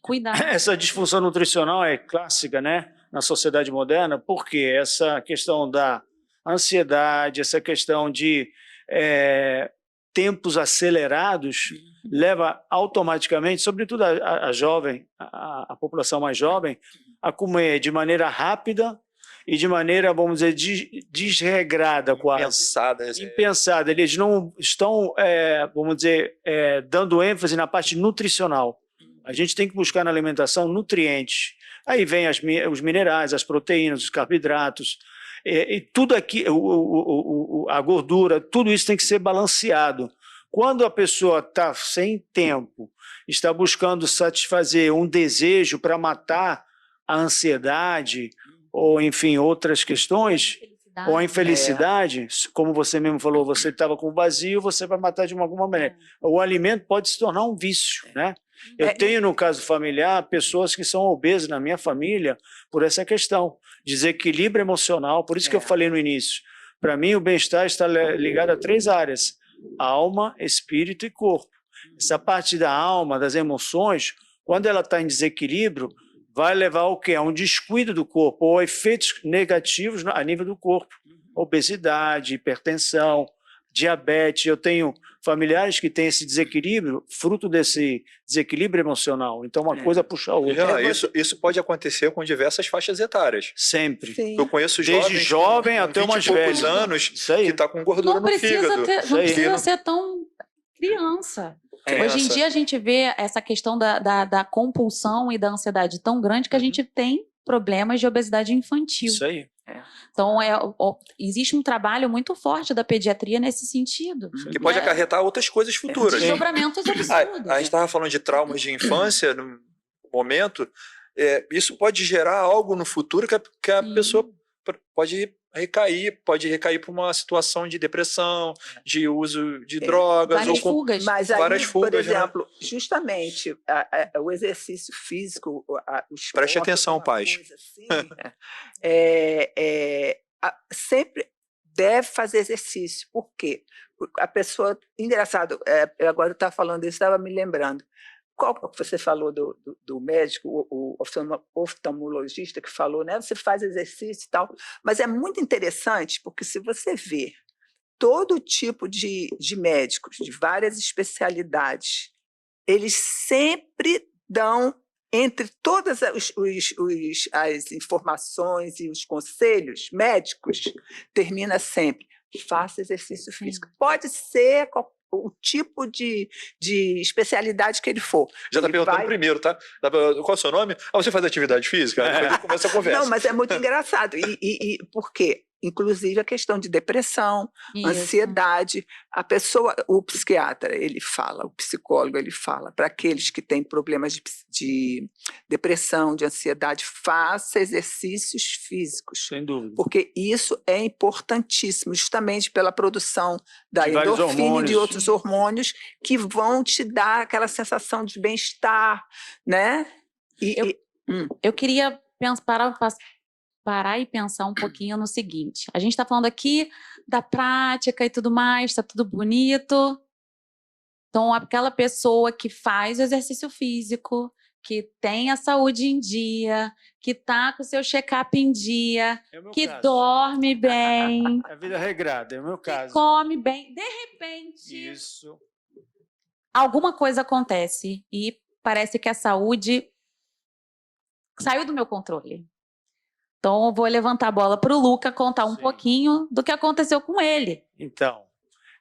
cuidar. Essa disfunção nutricional é clássica, né? Na sociedade moderna, porque essa questão da ansiedade, essa questão de tempos acelerados, leva automaticamente, sobretudo a população mais jovem, a comer de maneira rápida e de maneira, vamos dizer, desregrada quase. Impensada. Eles não estão, vamos dizer, dando ênfase na parte nutricional. A gente tem que buscar na alimentação nutrientes. Aí vem os minerais, as proteínas, os carboidratos, e tudo aqui, a gordura, tudo isso tem que ser balanceado. Quando a pessoa está sem tempo, está buscando satisfazer um desejo para matar a ansiedade, ou enfim, outras questões, ou a infelicidade, como você mesmo falou, você estava com vazio, você vai matar de alguma maneira. O alimento pode se tornar um vício, né? Eu tenho, no caso familiar, pessoas que são obesas na minha família por essa questão, desequilíbrio emocional, por isso que eu falei no início. Para mim, o bem-estar está ligado a 3 áreas: alma, espírito e corpo. Essa parte da alma, das emoções, quando ela está em desequilíbrio, vai levar ao quê? A um descuido do corpo, ou efeitos negativos a nível do corpo. Obesidade, hipertensão, diabetes. Eu tenho familiares que têm esse desequilíbrio, fruto desse desequilíbrio emocional. Então, uma coisa puxa a outra. Isso pode acontecer com diversas faixas etárias. Sempre. Sim. Eu conheço desde jovem até umas velhas anos que está com gordura no fígado. Não precisa ser tão criança. Hoje em dia a gente vê essa questão da compulsão e da ansiedade tão grande que a gente tem problemas de obesidade infantil. Isso aí. Então, existe um trabalho muito forte da pediatria nesse sentido. Que pode acarretar outras coisas futuras. Desdobramentos absurdos. A gente estava falando de traumas de infância, no momento, isso pode gerar algo no futuro que a pessoa pode recair para uma situação de depressão, de uso de drogas. Várias fugas. Mas aí, várias fugas, por exemplo, justamente o exercício físico, o esporte, preste atenção, pais. Sempre deve fazer exercício. Por quê? Porque a pessoa... Engraçado, agora eu estava falando isso, estava me lembrando. Qual que você falou do médico, o oftalmologista que falou, né? Você faz exercício e tal, mas é muito interessante porque se você vê todo tipo de médicos, de várias especialidades, eles sempre dão, entre todas as informações e os conselhos médicos, termina sempre: faça exercício físico. Pode ser o tipo de especialidade que ele for. Já está perguntando primeiro, tá? Qual é o seu nome? Você faz atividade física? Aí começa a conversa. Não, mas é muito engraçado. E por quê? Inclusive a questão de depressão, ansiedade. A pessoa, o psiquiatra, ele fala, o psicólogo, ele fala, para aqueles que têm problemas de depressão, de ansiedade, faça exercícios físicos. Sem dúvida. Porque isso é importantíssimo, justamente pela produção da endorfina e de outros hormônios que vão te dar aquela sensação de bem-estar, né? Eu queria parar e pensar um pouquinho no seguinte. A gente está falando aqui da prática e tudo mais, está tudo bonito. Então, aquela pessoa que faz o exercício físico, que tem a saúde em dia, que está com o seu check-up em dia, que dorme bem. É a vida regrada, é o meu caso. Que come bem. De repente, alguma coisa acontece e parece que a saúde saiu do meu controle. Então, eu vou levantar a bola para o Luca contar um pouquinho do que aconteceu com ele. Então,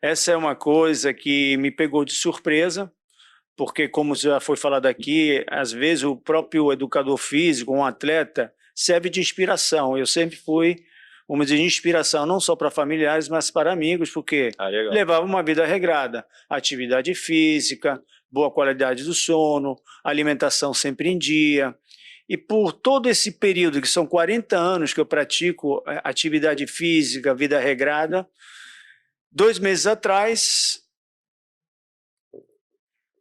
essa é uma coisa que me pegou de surpresa, porque, como já foi falado aqui, às vezes o próprio educador físico, um atleta, serve de inspiração. Eu sempre fui, vamos dizer, de inspiração não só para familiares, mas para amigos, porque levava uma vida regrada, atividade física, boa qualidade do sono, alimentação sempre em dia. E por todo esse período, que são 40 anos que eu pratico atividade física, vida regrada, 2 meses atrás,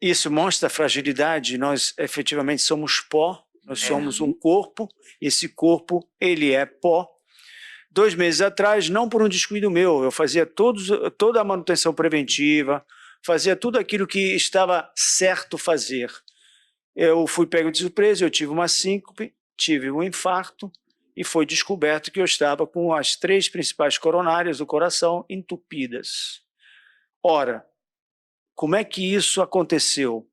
isso mostra a fragilidade, nós efetivamente somos pó, nós somos um corpo, esse corpo, ele é pó. 2 meses atrás, não por um descuido meu, eu fazia toda a manutenção preventiva, fazia tudo aquilo que estava certo fazer. Eu fui pego de surpresa, eu tive uma síncope, tive um infarto e foi descoberto que eu estava com as 3 principais coronárias do coração entupidas. Ora, como é que isso aconteceu?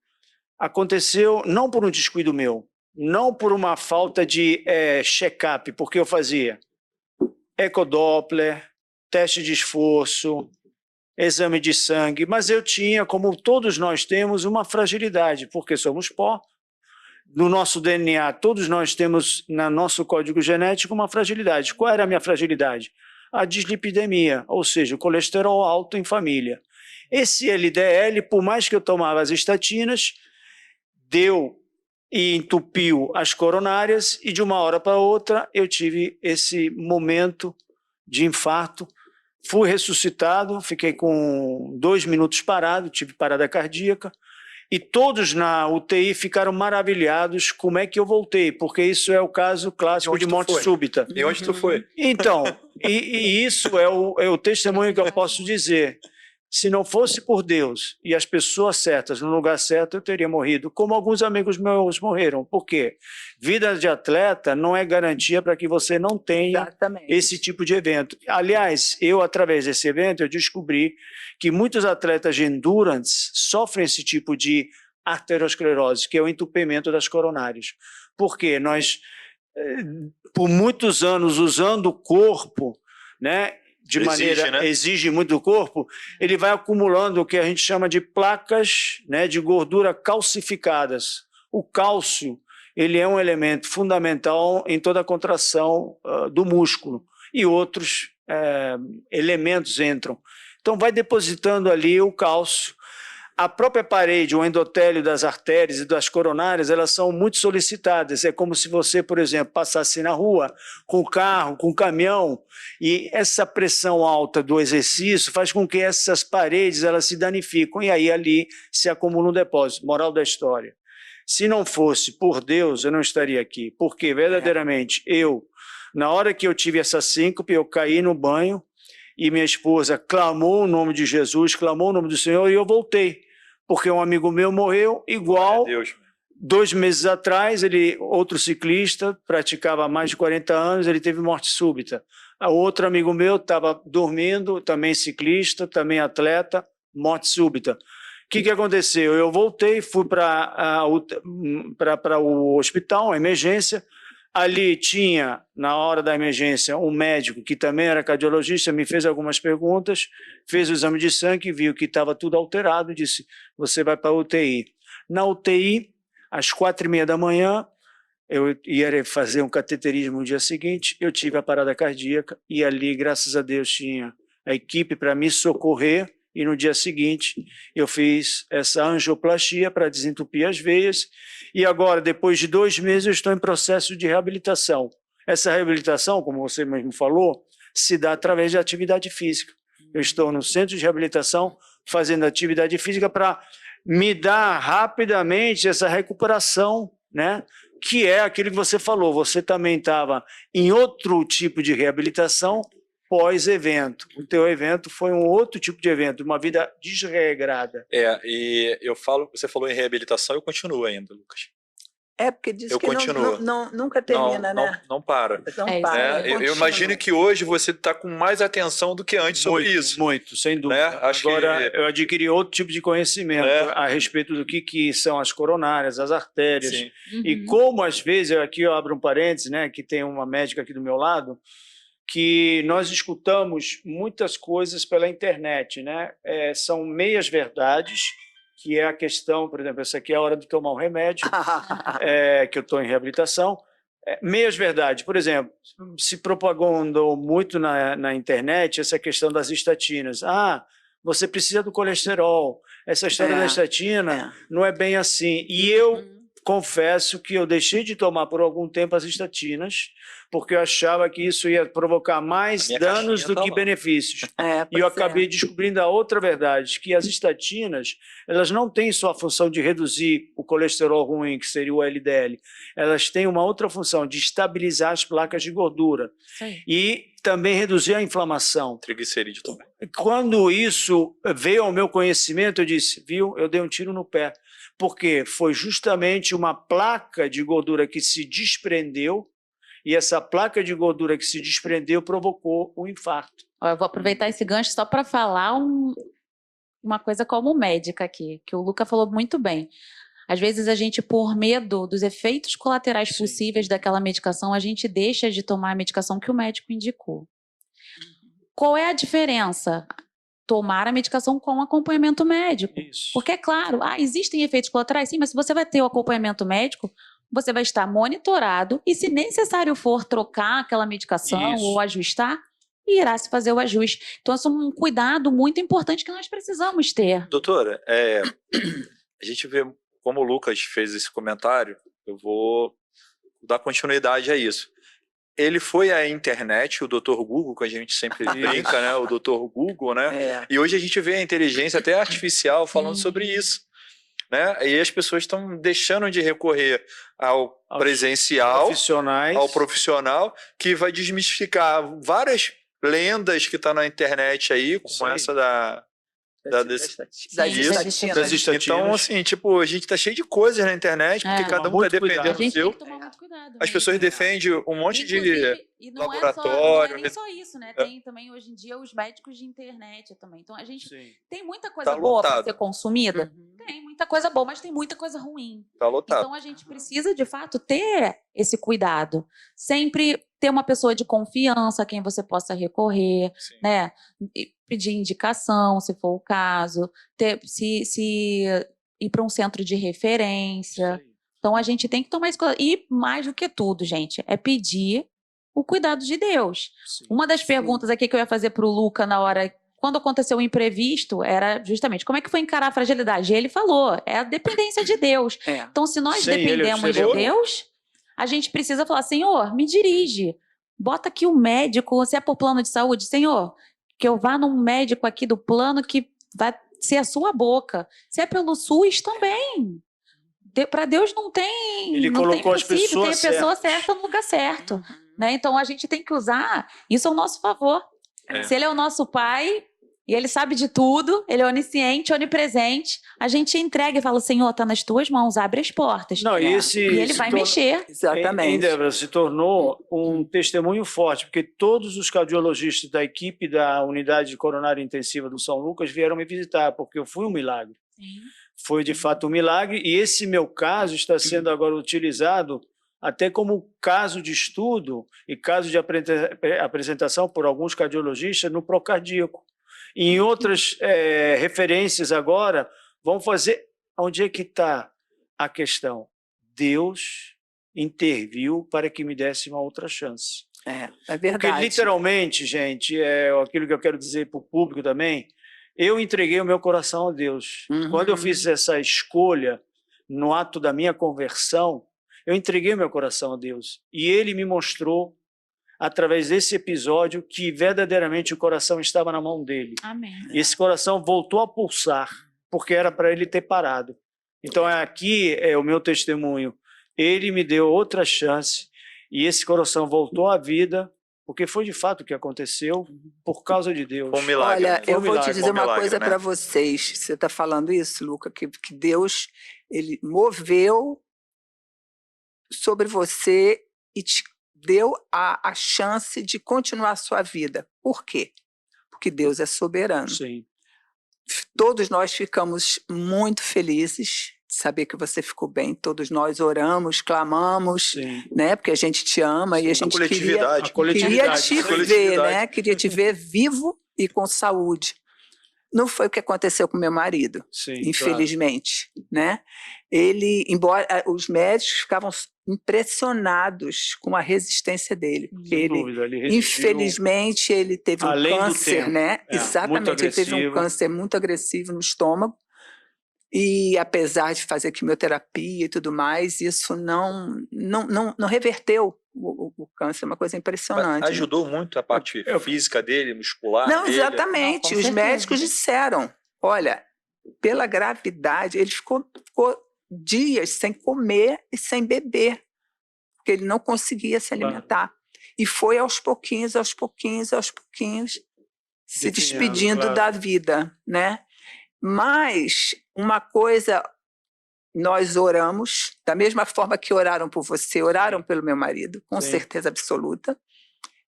Aconteceu não por um descuido meu, não por uma falta de check-up, porque eu fazia ecodoppler, teste de esforço, exame de sangue, mas eu tinha, como todos nós temos, uma fragilidade, porque somos pó. No nosso DNA, todos nós temos, no nosso código genético, uma fragilidade. Qual era a minha fragilidade? A dislipidemia, ou seja, o colesterol alto em família. Esse LDL, por mais que eu tomava as estatinas, deu e entupiu as coronárias e de uma hora para outra eu tive esse momento de infarto. Fui ressuscitado, fiquei com 2 minutos parado, tive parada cardíaca. E todos na UTI ficaram maravilhados como é que eu voltei, porque isso é o caso clássico de morte súbita. E onde tu foi? Então, e isso é o testemunho que eu posso dizer. Se não fosse por Deus e as pessoas certas no lugar certo, eu teria morrido, como alguns amigos meus morreram. Por quê? Vida de atleta não é garantia para que você não tenha esse tipo de evento. Aliás, eu, através desse evento, eu descobri que muitos atletas de endurance sofrem esse tipo de arteriosclerose, que é o entupimento das coronárias. Porque nós, por muitos anos, usando o corpo, né, exige muito do corpo, ele vai acumulando o que a gente chama de placas, né, de gordura calcificadas. O cálcio, ele é um elemento fundamental em toda a contração do músculo, e outros elementos entram. Então vai depositando ali o cálcio. A própria parede, o endotélio das artérias e das coronárias, elas são muito solicitadas. É como se você, por exemplo, passasse na rua com o carro, com o caminhão, e essa pressão alta do exercício faz com que essas paredes elas se danificam, e aí ali se acumula um depósito. Moral da história. Se não fosse por Deus, eu não estaria aqui. Porque, verdadeiramente, na hora que eu tive essa síncope, eu caí no banho, e minha esposa clamou o nome de Jesus, clamou o nome do Senhor, e eu voltei, porque um amigo meu morreu igual. 2 meses atrás, outro ciclista, praticava há mais de 40 anos, ele teve morte súbita. Outro amigo meu estava dormindo, também ciclista, também atleta, morte súbita. O que aconteceu? Eu voltei, fui para o hospital, a emergência. Ali tinha, na hora da emergência, um médico que também era cardiologista, me fez algumas perguntas, fez o exame de sangue, viu que estava tudo alterado e disse, você vai para a UTI. Na UTI, às 4h30 da manhã, eu ia fazer um cateterismo no dia seguinte, eu tive a parada cardíaca e ali, graças a Deus, tinha a equipe para me socorrer e no dia seguinte eu fiz essa angioplastia para desentupir as veias e agora, depois de 2 meses, eu estou em processo de reabilitação. Essa reabilitação, como você mesmo falou, se dá através de atividade física. Eu estou no centro de reabilitação fazendo atividade física para me dar rapidamente essa recuperação, né? Que é aquilo que você falou, você também estava em outro tipo de reabilitação pós-evento. O teu evento foi um outro tipo de evento, uma vida desregrada. E você falou em reabilitação, eu continuo ainda, Lucas. Porque diz eu que continuo. Nunca termina, né? Não para. Não para. Eu imagino que hoje você está com mais atenção do que antes sobre isso. Muito, sem dúvida. Né? Agora, eu adquiri outro tipo de conhecimento a respeito do que são as coronárias, as artérias. Sim. E como, às vezes, aqui eu abro um parênteses, né, que tem uma médica aqui do meu lado, que nós escutamos muitas coisas pela internet, né? São meias-verdades, que é a questão, por exemplo, essa aqui é a hora de tomar um remédio, que eu estou em reabilitação. Meias-verdades, por exemplo, se propagandou muito na internet essa questão das estatinas. Você precisa do colesterol, essa história da estatina não é bem assim. E eu confesso que eu deixei de tomar por algum tempo as estatinas, porque eu achava que isso ia provocar mais danos do que benefícios. E eu acabei descobrindo a outra verdade, que as estatinas, elas não têm só a função de reduzir o colesterol ruim, que seria o LDL, elas têm uma outra função, de estabilizar as placas de gordura. Sim. E também reduzir a inflamação. Triglicerídeo também. Quando isso veio ao meu conhecimento, eu disse, eu dei um tiro no pé. Porque foi justamente uma placa de gordura que se desprendeu, e essa placa de gordura que se desprendeu provocou um infarto. Eu vou aproveitar esse gancho só para falar uma coisa como médica aqui, que o Luca falou muito bem. Às vezes a gente, por medo dos efeitos colaterais possíveis daquela medicação, a gente deixa de tomar a medicação que o médico indicou. Qual é a diferença? Tomar a medicação com acompanhamento médico. Isso. Porque, é claro, existem efeitos colaterais, sim, mas se você vai ter o acompanhamento médico, você vai estar monitorado e, se necessário for trocar aquela medicação ou ajustar, irá se fazer o ajuste. Então, isso é um cuidado muito importante que nós precisamos ter. Doutora, a gente vê como o Lucas fez esse comentário, eu vou dar continuidade a isso. Ele foi à internet, o Dr. Google, que a gente sempre brinca, né? O Dr. Google, né? E hoje a gente vê a inteligência até artificial falando sobre isso, né? E as pessoas estão deixando de recorrer ao presencial, ao profissional, que vai desmistificar várias lendas que estão na internet aí, como essa das estatinas. Então, assim, tipo, a gente tá cheio de coisas na internet, porque cada um tá dependendo do seu. As pessoas defendem um monte de laboratório. Não é nem só isso, né? Tem também, hoje em dia, os médicos de internet também. Então, a gente tem muita coisa boa para ser consumida. Tem muita coisa boa, mas tem muita coisa ruim. Tá lotado. Então, a gente precisa, de fato, ter esse cuidado. Sempre ter uma pessoa de confiança a quem você possa recorrer, né? Pedir indicação, se for o caso, se ir para um centro de referência. Então, a gente tem que tomar isso. E, mais do que tudo, gente, é pedir o cuidado de Deus. Uma das perguntas aqui que eu ia fazer para o Luca na hora, quando aconteceu o imprevisto, era justamente como é que foi encarar a fragilidade. E ele falou, é a dependência de Deus. Então, se nós dependemos de Deus, a gente precisa falar, Senhor, me dirige. Bota aqui o médico, se é por plano de saúde, Senhor, que eu vá num médico aqui do plano que vai ser a sua boca. Se é pelo SUS, também. Para Deus não tem. Ele não colocou tem princípio, as pessoas tem a pessoa certa no lugar certo. Né? Então a gente tem que usar isso ao nosso favor. Se ele é o nosso pai e ele sabe de tudo, ele é onisciente, onipresente, a gente entrega e fala, Senhor, está nas tuas mãos, abre as portas. E ele vai mexer. Exatamente. Débora, se tornou um testemunho forte, porque todos os cardiologistas da equipe da unidade de coronária intensiva do São Lucas vieram me visitar, porque eu fui um milagre. Foi de fato um milagre, e esse meu caso está sendo agora utilizado até como caso de estudo e caso de apresentação por alguns cardiologistas no procardíaco. E em outras referências agora, vão fazer... Onde é que está a questão? Deus interviu para que me desse uma outra chance. É verdade. Porque, literalmente, gente, aquilo que eu quero dizer para o público também, eu entreguei o meu coração a Deus. Quando eu fiz essa escolha, no ato da minha conversão, eu entreguei o meu coração a Deus. E Ele me mostrou, através desse episódio, que verdadeiramente o coração estava na mão dele. Amém. E esse coração voltou a pulsar, porque era para ele ter parado. Então, aqui é o meu testemunho. Ele me deu outra chance e esse coração voltou à vida, porque foi de fato o que aconteceu por causa de Deus. Foi um milagre. Olha, eu vou te dizer uma coisa, né? para vocês. Você está falando isso, Luca, que Deus ele moveu sobre você e te deu a chance de continuar a sua vida. Por quê? Porque Deus é soberano. Sim. Todos nós ficamos muito felizes de saber que você ficou bem. Todos nós oramos, clamamos, Sim. né? Porque a gente te ama. Sim, e a gente queria te ver, né? Queria te ver vivo e com saúde. Não foi o que aconteceu com meu marido, sim, infelizmente, claro. Né? Ele, embora os médicos ficavam impressionados com a resistência dele, porque ele infelizmente ele teve um câncer, né? Exatamente, ele teve um câncer muito agressivo no estômago. E apesar de fazer quimioterapia e tudo mais, isso não reverteu o câncer, é uma coisa impressionante. Mas ajudou muito a parte física dele, muscular? Não, exatamente. Os médicos disseram, olha, pela gravidade, ele ficou dias sem comer e sem beber, porque ele não conseguia se alimentar. E foi aos pouquinhos, se despedindo da vida, né? Mas uma coisa, nós oramos, da mesma forma que oraram por você, oraram pelo meu marido, com certeza absoluta.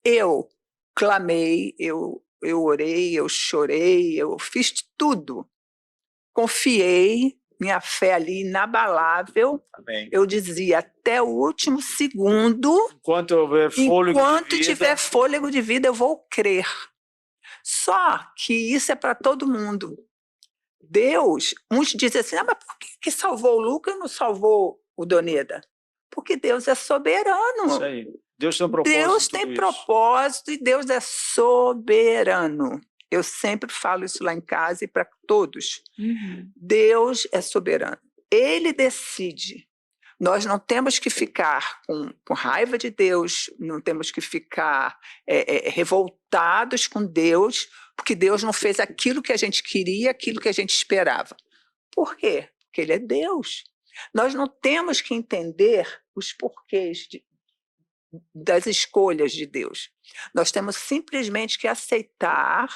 Eu clamei, eu orei, eu chorei, eu fiz tudo. Confiei, minha fé ali inabalável. Amém. Eu dizia até o último segundo, enquanto tiver fôlego de vida, eu vou crer. Só que isso é para todo mundo. Deus, uns dizem assim, mas por que salvou o Lucas e não salvou o Doneda? Porque Deus é soberano. Isso aí. Deus tem um propósito. Deus tem propósito e Deus é soberano. Eu sempre falo isso lá em casa e para todos. Deus é soberano. Ele decide. Nós não temos que ficar com raiva de Deus, não temos que ficar revoltados com Deus, porque Deus não fez aquilo que a gente queria, aquilo que a gente esperava. Por quê? Porque Ele é Deus. Nós não temos que entender os porquês das escolhas de Deus. Nós temos simplesmente que aceitar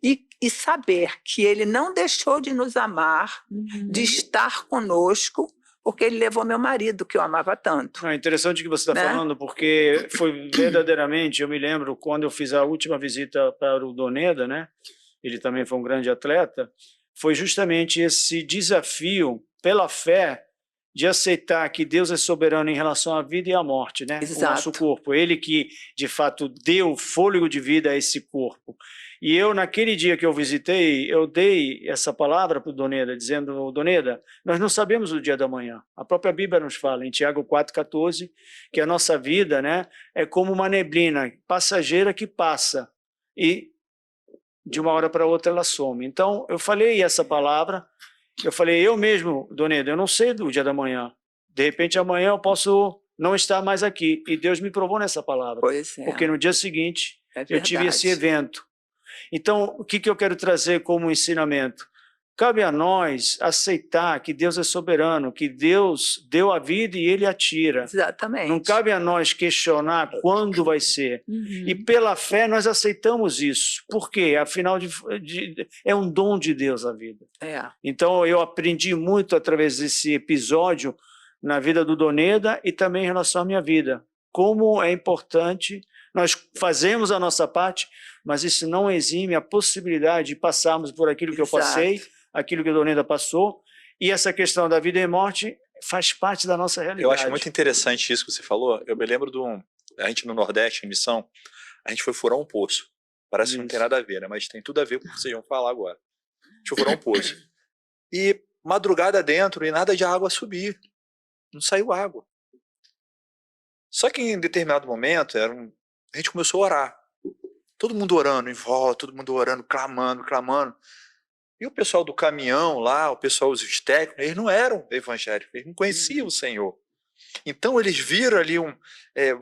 e saber que Ele não deixou de nos amar, de estar conosco, porque Ele levou meu marido, que eu amava tanto. É interessante o que você está falando, porque foi verdadeiramente, eu me lembro, quando eu fiz a última visita para o Doneda, né? Ele também foi um grande atleta, foi justamente esse desafio, pela fé, de aceitar que Deus é soberano em relação à vida e à morte, né? Exato. O nosso corpo. Ele que, de fato, deu fôlego de vida a esse corpo. E eu, naquele dia que eu visitei, eu dei essa palavra para o Doneda, dizendo, Doneda, nós não sabemos o dia da manhã. A própria Bíblia nos fala, em Tiago 4,14, que a nossa vida, né, é como uma neblina passageira que passa e de uma hora para outra ela some. Então, eu falei essa palavra, eu falei, eu mesmo, Doneda, eu não sei do dia da manhã. De repente, amanhã eu posso não estar mais aqui. E Deus me provou nessa palavra. Pois é. Porque no dia seguinte, eu tive esse evento. Então, o que eu quero trazer como ensinamento? Cabe a nós aceitar que Deus é soberano, que Deus deu a vida e Ele a tira. Exatamente. Não cabe a nós questionar quando vai ser. E pela fé nós aceitamos isso. Por quê? Afinal, é um dom de Deus a vida. Então, eu aprendi muito através desse episódio na vida do Doneda e também em relação à minha vida. Como é importante... Nós fazemos a nossa parte, mas isso não exime a possibilidade de passarmos por aquilo que eu passei, aquilo que a Doneda passou. E essa questão da vida e morte faz parte da nossa realidade. Eu acho muito interessante isso que você falou. Eu me lembro a gente no Nordeste, em missão, a gente foi furar um poço. Parece que não tem nada a ver, né? Mas tem tudo a ver com o que vocês vão falar agora. A gente foi furar um poço. E madrugada dentro e nada de água subir. Não saiu água. Só que em determinado momento, a gente começou a orar. Todo mundo orando em volta, todo mundo orando, clamando, clamando. E o pessoal do caminhão lá, o pessoal, os técnicos, eles não eram evangélicos, eles não conheciam o Senhor. Então eles viram ali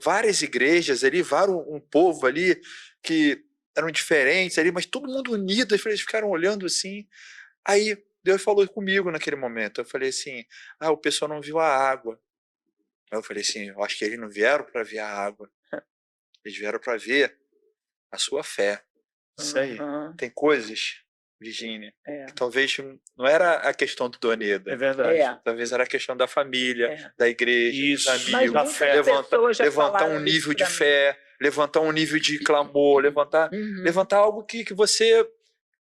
várias igrejas, ali, um povo ali que eram diferentes ali, mas todo mundo unido, eles ficaram olhando assim. Aí Deus falou comigo naquele momento. Eu falei assim, o pessoal não viu a água. Aí eu falei assim, eu acho que eles não vieram para ver a água. Eles vieram para ver a sua fé. Isso aí. Tem coisas, Virgínia, que talvez não era a questão do Doneda. É verdade. Talvez era a questão da família, da igreja, dos amigos, da fé. Levantar um nível de fé, levantar um nível de clamor, levantar algo que você,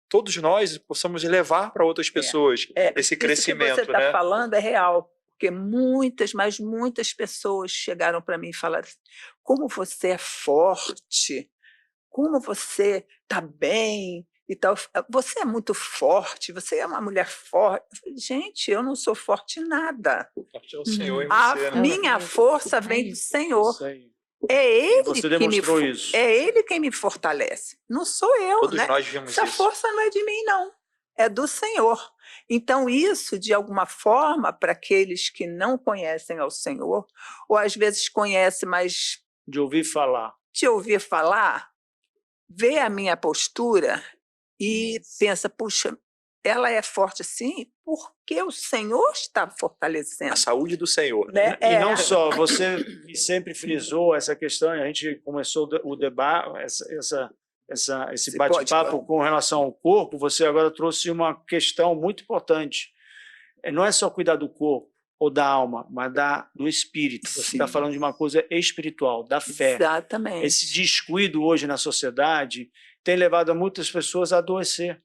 todos nós, possamos levar para outras pessoas esse crescimento. Isso que você está falando é real. Porque mas muitas pessoas chegaram para mim e falaram assim, como você é forte, como você está bem e tal. Você é muito forte, você é uma mulher forte. Eu falei, gente, eu não sou forte em nada. Forte é o Senhor em você, né? Minha força vem do Senhor. Isso aí. É Ele quem me fortalece. Não sou eu, Todos né? nós vimos Essa força não é de mim, não. É do Senhor. Então, isso, de alguma forma, para aqueles que não conhecem ao Senhor, ou às vezes conhecem, mas... De ouvir falar, vê a minha postura e pensa, puxa, ela é forte assim porque o Senhor está fortalecendo. A saúde do Senhor. Né? E não só, você sempre frisou essa questão, a gente começou o debate, esse bate-papo com relação ao corpo, você agora trouxe uma questão muito importante. Não é só cuidar do corpo ou da alma, mas do espírito. Você está falando de uma coisa espiritual, da fé. Exatamente. Esse descuido hoje na sociedade tem levado muitas pessoas a adoecer.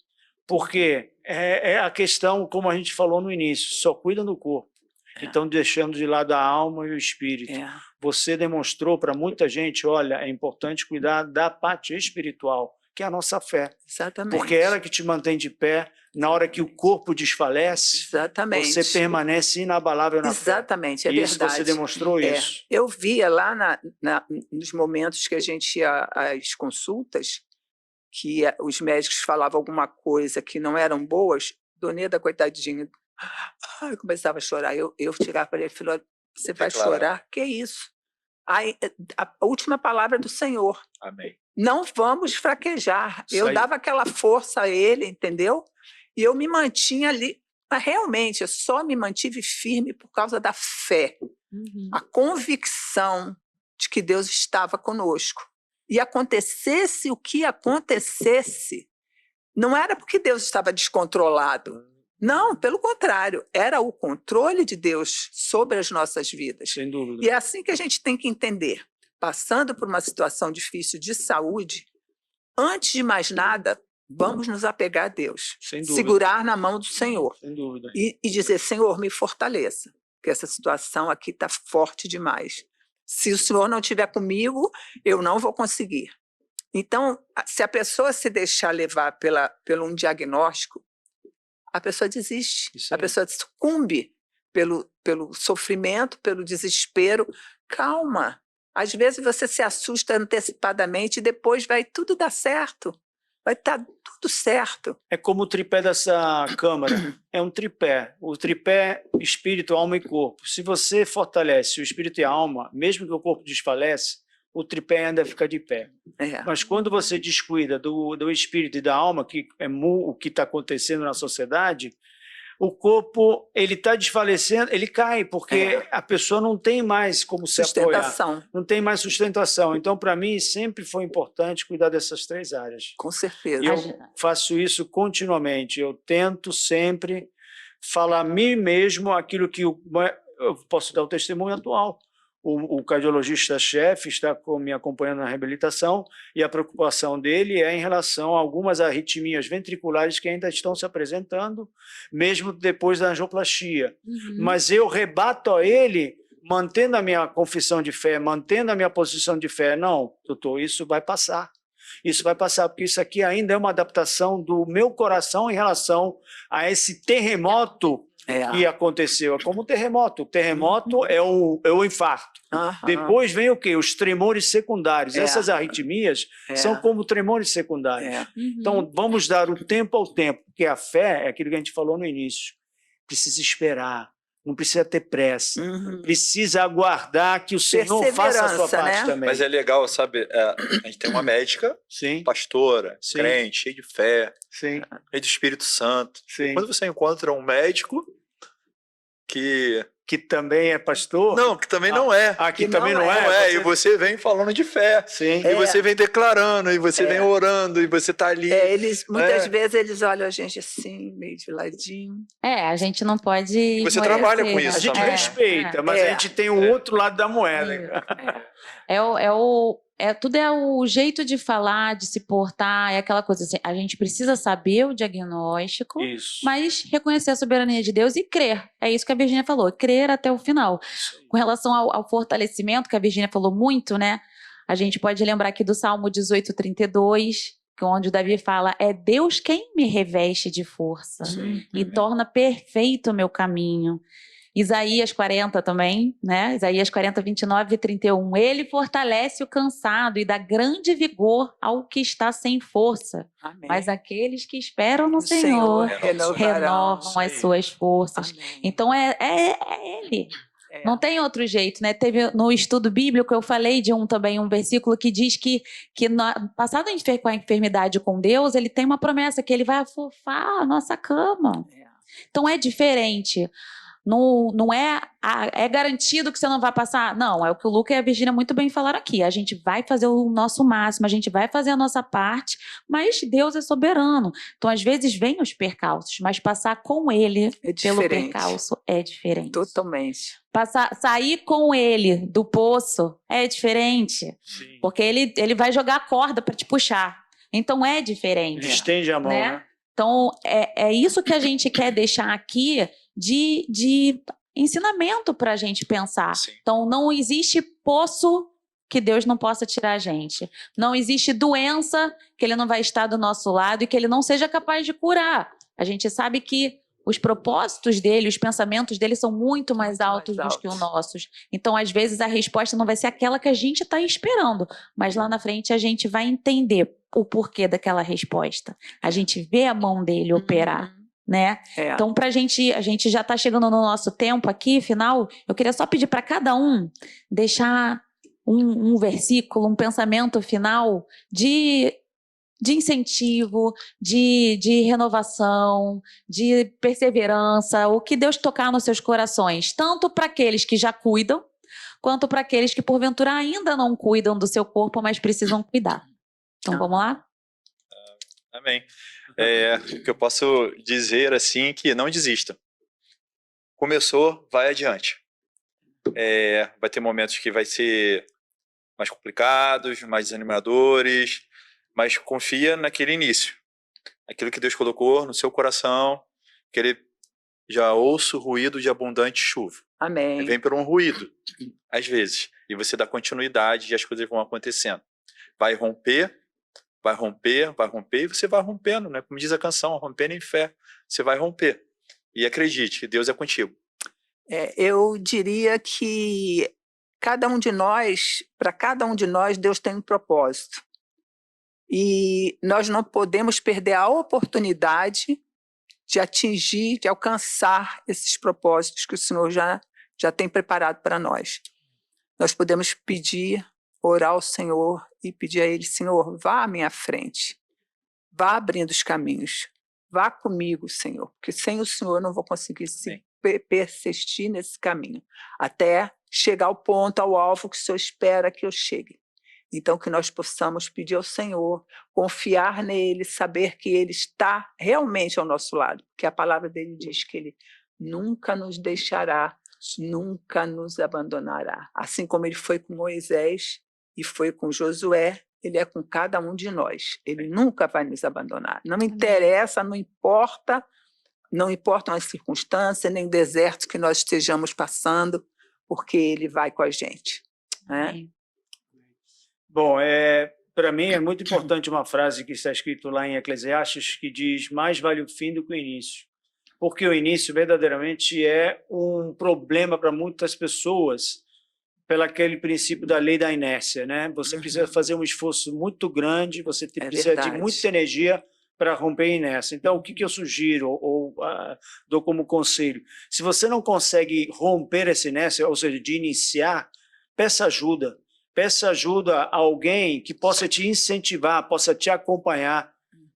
Porque é a questão, como a gente falou no início, só cuidam do corpo. Então, deixando de lado a alma e o espírito. Você demonstrou para muita gente, olha, é importante cuidar da parte espiritual, que é a nossa fé. Exatamente. Porque é ela que te mantém de pé, na hora que o corpo desfalece, você permanece inabalável na fé. Exatamente, é verdade. Verdade. Você demonstrou isso. Eu via lá nos momentos que a gente ia às consultas, que os médicos falavam alguma coisa que não eram boas, Doneda, coitadinha, eu começava a chorar. Eu tirava para ele e falei, você vai chorar? Que isso? Aí, a última palavra do Senhor. Amém. Não vamos fraquejar. Isso eu aí. dava aquela força a ele, entendeu? E eu me mantinha ali. Mas realmente, eu só me mantive firme por causa da fé. A convicção de que Deus estava conosco. E acontecesse o que acontecesse, não era porque Deus estava descontrolado. Não, pelo contrário, era o controle de Deus sobre as nossas vidas. Sem dúvida. E é assim que a gente tem que entender. Passando por uma situação difícil de saúde, antes de mais nada, vamos nos apegar a Deus. Sem dúvida. Segurar na mão do Senhor. Sem dúvida. E dizer, Senhor, me fortaleça, porque essa situação aqui está forte demais. Se o Senhor não estiver comigo, eu não vou conseguir. Então, se a pessoa se deixar levar pelo um diagnóstico, a pessoa desiste, a pessoa sucumbe pelo sofrimento, pelo desespero. Calma, às vezes você se assusta antecipadamente e depois vai tudo dar certo, vai estar tudo certo. É como o tripé dessa câmara, é um tripé, o tripé espírito, alma e corpo. Se você fortalece o espírito e a alma, mesmo que o corpo desfalece, o tripé ainda fica de pé. Mas quando você descuida do espírito e da alma, que é o que está acontecendo na sociedade, o corpo ele está desfalecendo, ele cai, porque a pessoa não tem mais como se apoiar. Não tem mais sustentação. Então, para mim, sempre foi importante cuidar dessas três áreas. Com certeza. E eu faço isso continuamente. Eu tento sempre falar a mim mesmo aquilo que eu posso dar o testemunho atual. o cardiologista-chefe está me acompanhando na reabilitação e a preocupação dele é em relação a algumas arritmias ventriculares que ainda estão se apresentando, mesmo depois da angioplastia. Mas eu rebato a ele, mantendo a minha confissão de fé, mantendo a minha posição de fé. Não, doutor, isso vai passar. Isso vai passar, porque isso aqui ainda é uma adaptação do meu coração em relação a esse terremoto que aconteceu. É como um terremoto. O terremoto é o infarto. Depois vem o quê? Os tremores secundários. Essas arritmias são como tremores secundários. Então, vamos dar o tempo ao tempo, porque a fé é aquilo que a gente falou no início. Precisa esperar. Não precisa ter pressa. Precisa aguardar que o Senhor faça a sua parte também. Mas é legal, sabe? A gente tem uma médica, pastora, crente, cheia de fé, cheia do Espírito Santo. Quando você encontra um médico que também é pastor? Não, que também não é. Que também não é. E você vem falando de fé. E você vem declarando, e você vem orando, e você está ali. Muitas vezes eles olham a gente assim, meio de ladinho. A gente não pode... Você trabalha com isso. A gente respeita, mas a gente tem o outro lado da moeda. Tudo é o jeito de falar, de se portar, é aquela coisa assim, a gente precisa saber o diagnóstico, mas reconhecer a soberania de Deus e crer. É isso que a Virgínia falou, crer até o final. Com relação ao fortalecimento, que a Virgínia falou muito, né? A gente pode lembrar aqui do Salmo 18:32, onde o Davi fala, é Deus quem me reveste de força e torna perfeito o meu caminho. Isaías 40 também, né? Isaías 40, 29 e 31. Ele fortalece o cansado e dá grande vigor ao que está sem força. Amém. Mas aqueles que esperam no Senhor renovam as suas forças. Amém. Então é Ele. Não tem outro jeito, né? Teve no estudo bíblico, eu falei de um versículo que diz que passado com a enfermidade com Deus, ele tem uma promessa que ele vai afofar a nossa cama. Então é diferente. Não é garantido que você não vai passar. Não, é o que o Luca e a Virgínia muito bem falaram aqui. A gente vai fazer o nosso máximo, a gente vai fazer a nossa parte, mas Deus é soberano. Então, às vezes, vem os percalços, mas passar com Ele pelo percalço é diferente. Totalmente. Sair com Ele do poço é diferente. Porque ele vai jogar a corda para te puxar. Então, é diferente. Ele estende a mão, né? Então, é isso que a gente quer deixar aqui de ensinamento para a gente pensar. Então, não existe poço que Deus não possa tirar a gente. Não existe doença que Ele não vai estar do nosso lado e que Ele não seja capaz de curar. A gente sabe que os propósitos dele, os pensamentos dele são muito mais altos do que os nossos. Então, às vezes, a resposta não vai ser aquela que a gente está esperando, mas lá na frente a gente vai entender o porquê daquela resposta. A gente vê a mão dele operar. Né? Então, a gente já está chegando no nosso tempo aqui, final, eu queria só pedir para cada um deixar um versículo, um pensamento final de incentivo, de renovação, de perseverança, o que Deus tocar nos seus corações, tanto para aqueles que já cuidam, quanto para aqueles que porventura ainda não cuidam do seu corpo, mas precisam cuidar. Então, vamos lá? Amém. O que eu posso dizer assim é que não desista. Começou, vai adiante. Vai ter momentos que vai ser mais complicados, mais desanimadores, mas confia naquele início. Aquilo que Deus colocou no seu coração, que Ele já ouça o ruído de abundante chuva. Amém. Vem por um ruído, às vezes, e você dá continuidade e as coisas vão acontecendo. Vai romper, e você vai rompendo, né? Como diz a canção, rompendo em fé, você vai romper. E acredite, Deus é contigo. Eu diria que para cada um de nós, Deus tem um propósito. E nós não podemos perder a oportunidade de atingir, de alcançar esses propósitos que o Senhor já tem preparado para nós. Nós podemos pedir, orar ao Senhor e pedir a Ele, Senhor, vá à minha frente, vá abrindo os caminhos, vá comigo, Senhor, porque sem o Senhor eu não vou conseguir persistir nesse caminho, até chegar ao ponto, ao alvo que o Senhor espera que eu chegue. Então, que nós possamos pedir ao Senhor, confiar nele, saber que Ele está realmente ao nosso lado, porque a palavra dele diz que Ele nunca nos deixará nunca nos abandonará. Assim como ele foi com Moisés e foi com Josué, ele é com cada um de nós. Ele nunca vai nos abandonar. Não interessa, não importam as circunstâncias, nem o deserto que nós estejamos passando, porque ele vai com a gente. Né? Bom, para mim é muito importante uma frase que está escrita lá em Eclesiastes, que diz: mais vale o fim do que o início. Porque o início verdadeiramente é um problema para muitas pessoas, pelo aquele princípio da lei da inércia, né? Você precisa fazer um esforço muito grande, você precisa de muita energia para romper a inércia. Então, o que eu sugiro ou dou como conselho? Se você não consegue romper essa inércia, ou seja, de iniciar, peça ajuda. Peça ajuda a alguém que possa te incentivar, possa te acompanhar,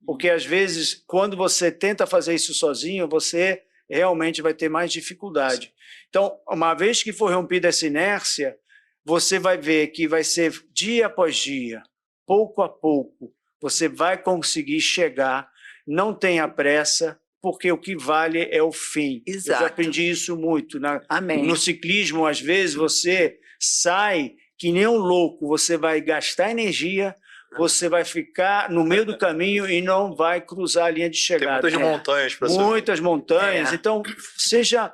porque às vezes, quando você tenta fazer isso sozinho, você realmente vai ter mais dificuldade. Então, uma vez que for rompida essa inércia, você vai ver que vai ser dia após dia, pouco a pouco, você vai conseguir chegar. Não tenha pressa, porque o que vale é o fim. Exato. Eu já aprendi isso muito. Amém. No ciclismo, às vezes, você sai que nem um louco, você vai gastar energia, você vai ficar no meio do caminho e não vai cruzar a linha de chegada. Tem muitas montanhas para subir. Muitas montanhas. Então, seja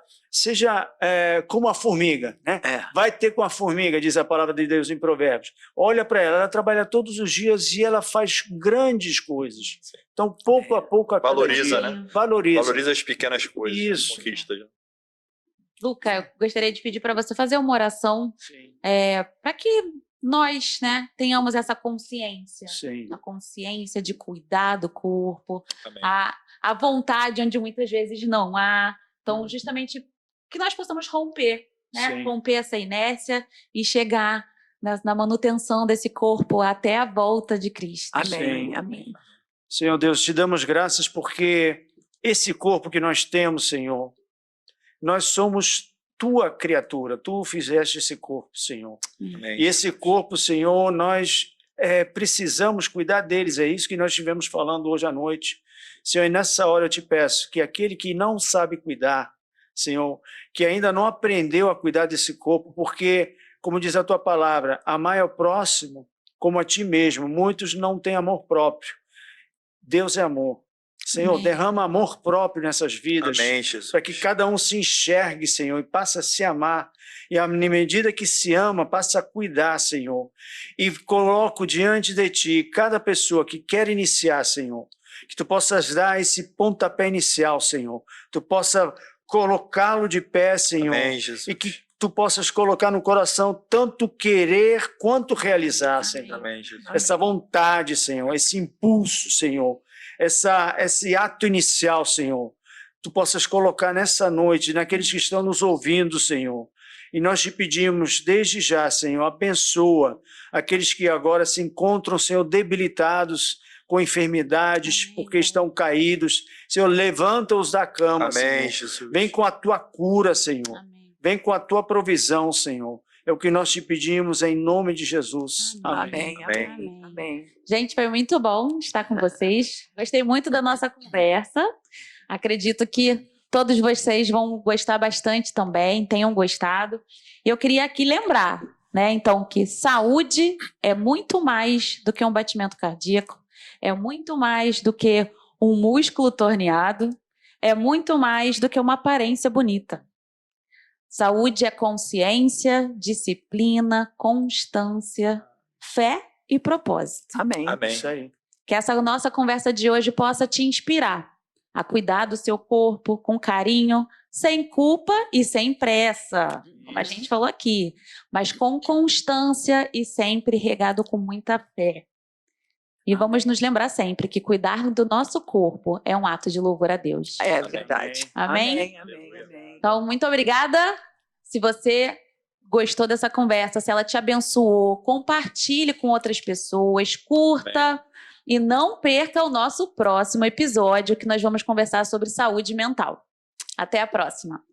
como a formiga, né? Vai ter com a formiga, diz a palavra de Deus em Provérbios. Olha para ela trabalha todos os dias e ela faz grandes coisas. Então, pouco a pouco, valoriza, né? Valoriza as pequenas coisas. Isso. Conquista. Luca, eu gostaria de pedir para você fazer uma oração para que nós, né, tenhamos essa consciência. Sim. A consciência de cuidar do corpo, Amém. a vontade onde muitas vezes não há. Então, justamente que nós possamos romper, né? Sim. Romper essa inércia e chegar na manutenção desse corpo até a volta de Cristo. Amém. Sim. Amém. Senhor Deus, te damos graças porque esse corpo que nós temos, Senhor, nós somos tua criatura, tu fizeste esse corpo, Senhor. Amém. E esse corpo, Senhor, nós precisamos cuidar deles, é isso que nós estivemos falando hoje à noite. Senhor, e nessa hora eu te peço que aquele que não sabe cuidar, Senhor, que ainda não aprendeu a cuidar desse corpo, porque, como diz a tua palavra, amar ao próximo como a ti mesmo. Muitos não têm amor próprio. Deus é amor. Senhor, Amém. derrama amor próprio nessas vidas, Amém, Jesus. para que cada um se enxergue, Senhor, e passe a se amar. E à medida que se ama, passe a cuidar, Senhor. E coloco diante de ti cada pessoa que quer iniciar, Senhor, que tu possas dar esse pontapé inicial, Senhor. Tu possa colocá-lo de pé, Senhor. Amém, Jesus. E que tu possas colocar no coração tanto querer quanto realizar, Senhor. Amém, Jesus. Essa vontade, Senhor, esse impulso, Senhor, esse ato inicial, Senhor, tu possas colocar nessa noite, naqueles que estão nos ouvindo, Senhor. E nós te pedimos desde já, Senhor, abençoa aqueles que agora se encontram, Senhor, debilitados com enfermidades, Amém. porque estão caídos. Senhor, levanta-os da cama, Amém, Senhor. Jesus. Vem com a tua cura, Senhor. Amém. Vem com a tua provisão, Senhor. É o que nós te pedimos em nome de Jesus. Amém. Amém. Amém. Amém. Gente, foi muito bom estar com vocês. Gostei muito da nossa conversa. Acredito que todos vocês vão gostar bastante também, tenham gostado. E eu queria aqui lembrar, né, então, que saúde é muito mais do que um batimento cardíaco, é muito mais do que um músculo torneado, é muito mais do que uma aparência bonita. Saúde é consciência, disciplina, constância, fé e propósito. Amém. Amém. Isso aí. Que essa nossa conversa de hoje possa te inspirar a cuidar do seu corpo com carinho, sem culpa e sem pressa, como a gente falou aqui, mas com constância e sempre regado com muita fé. E vamos nos lembrar sempre que cuidar do nosso corpo é um ato de louvor a Deus. É verdade. Amém? Amém. Amém. Amém. Então, muito obrigada. Se você gostou dessa conversa, se ela te abençoou, compartilhe com outras pessoas, curta e não perca o nosso próximo episódio, que nós vamos conversar sobre saúde mental. Até a próxima.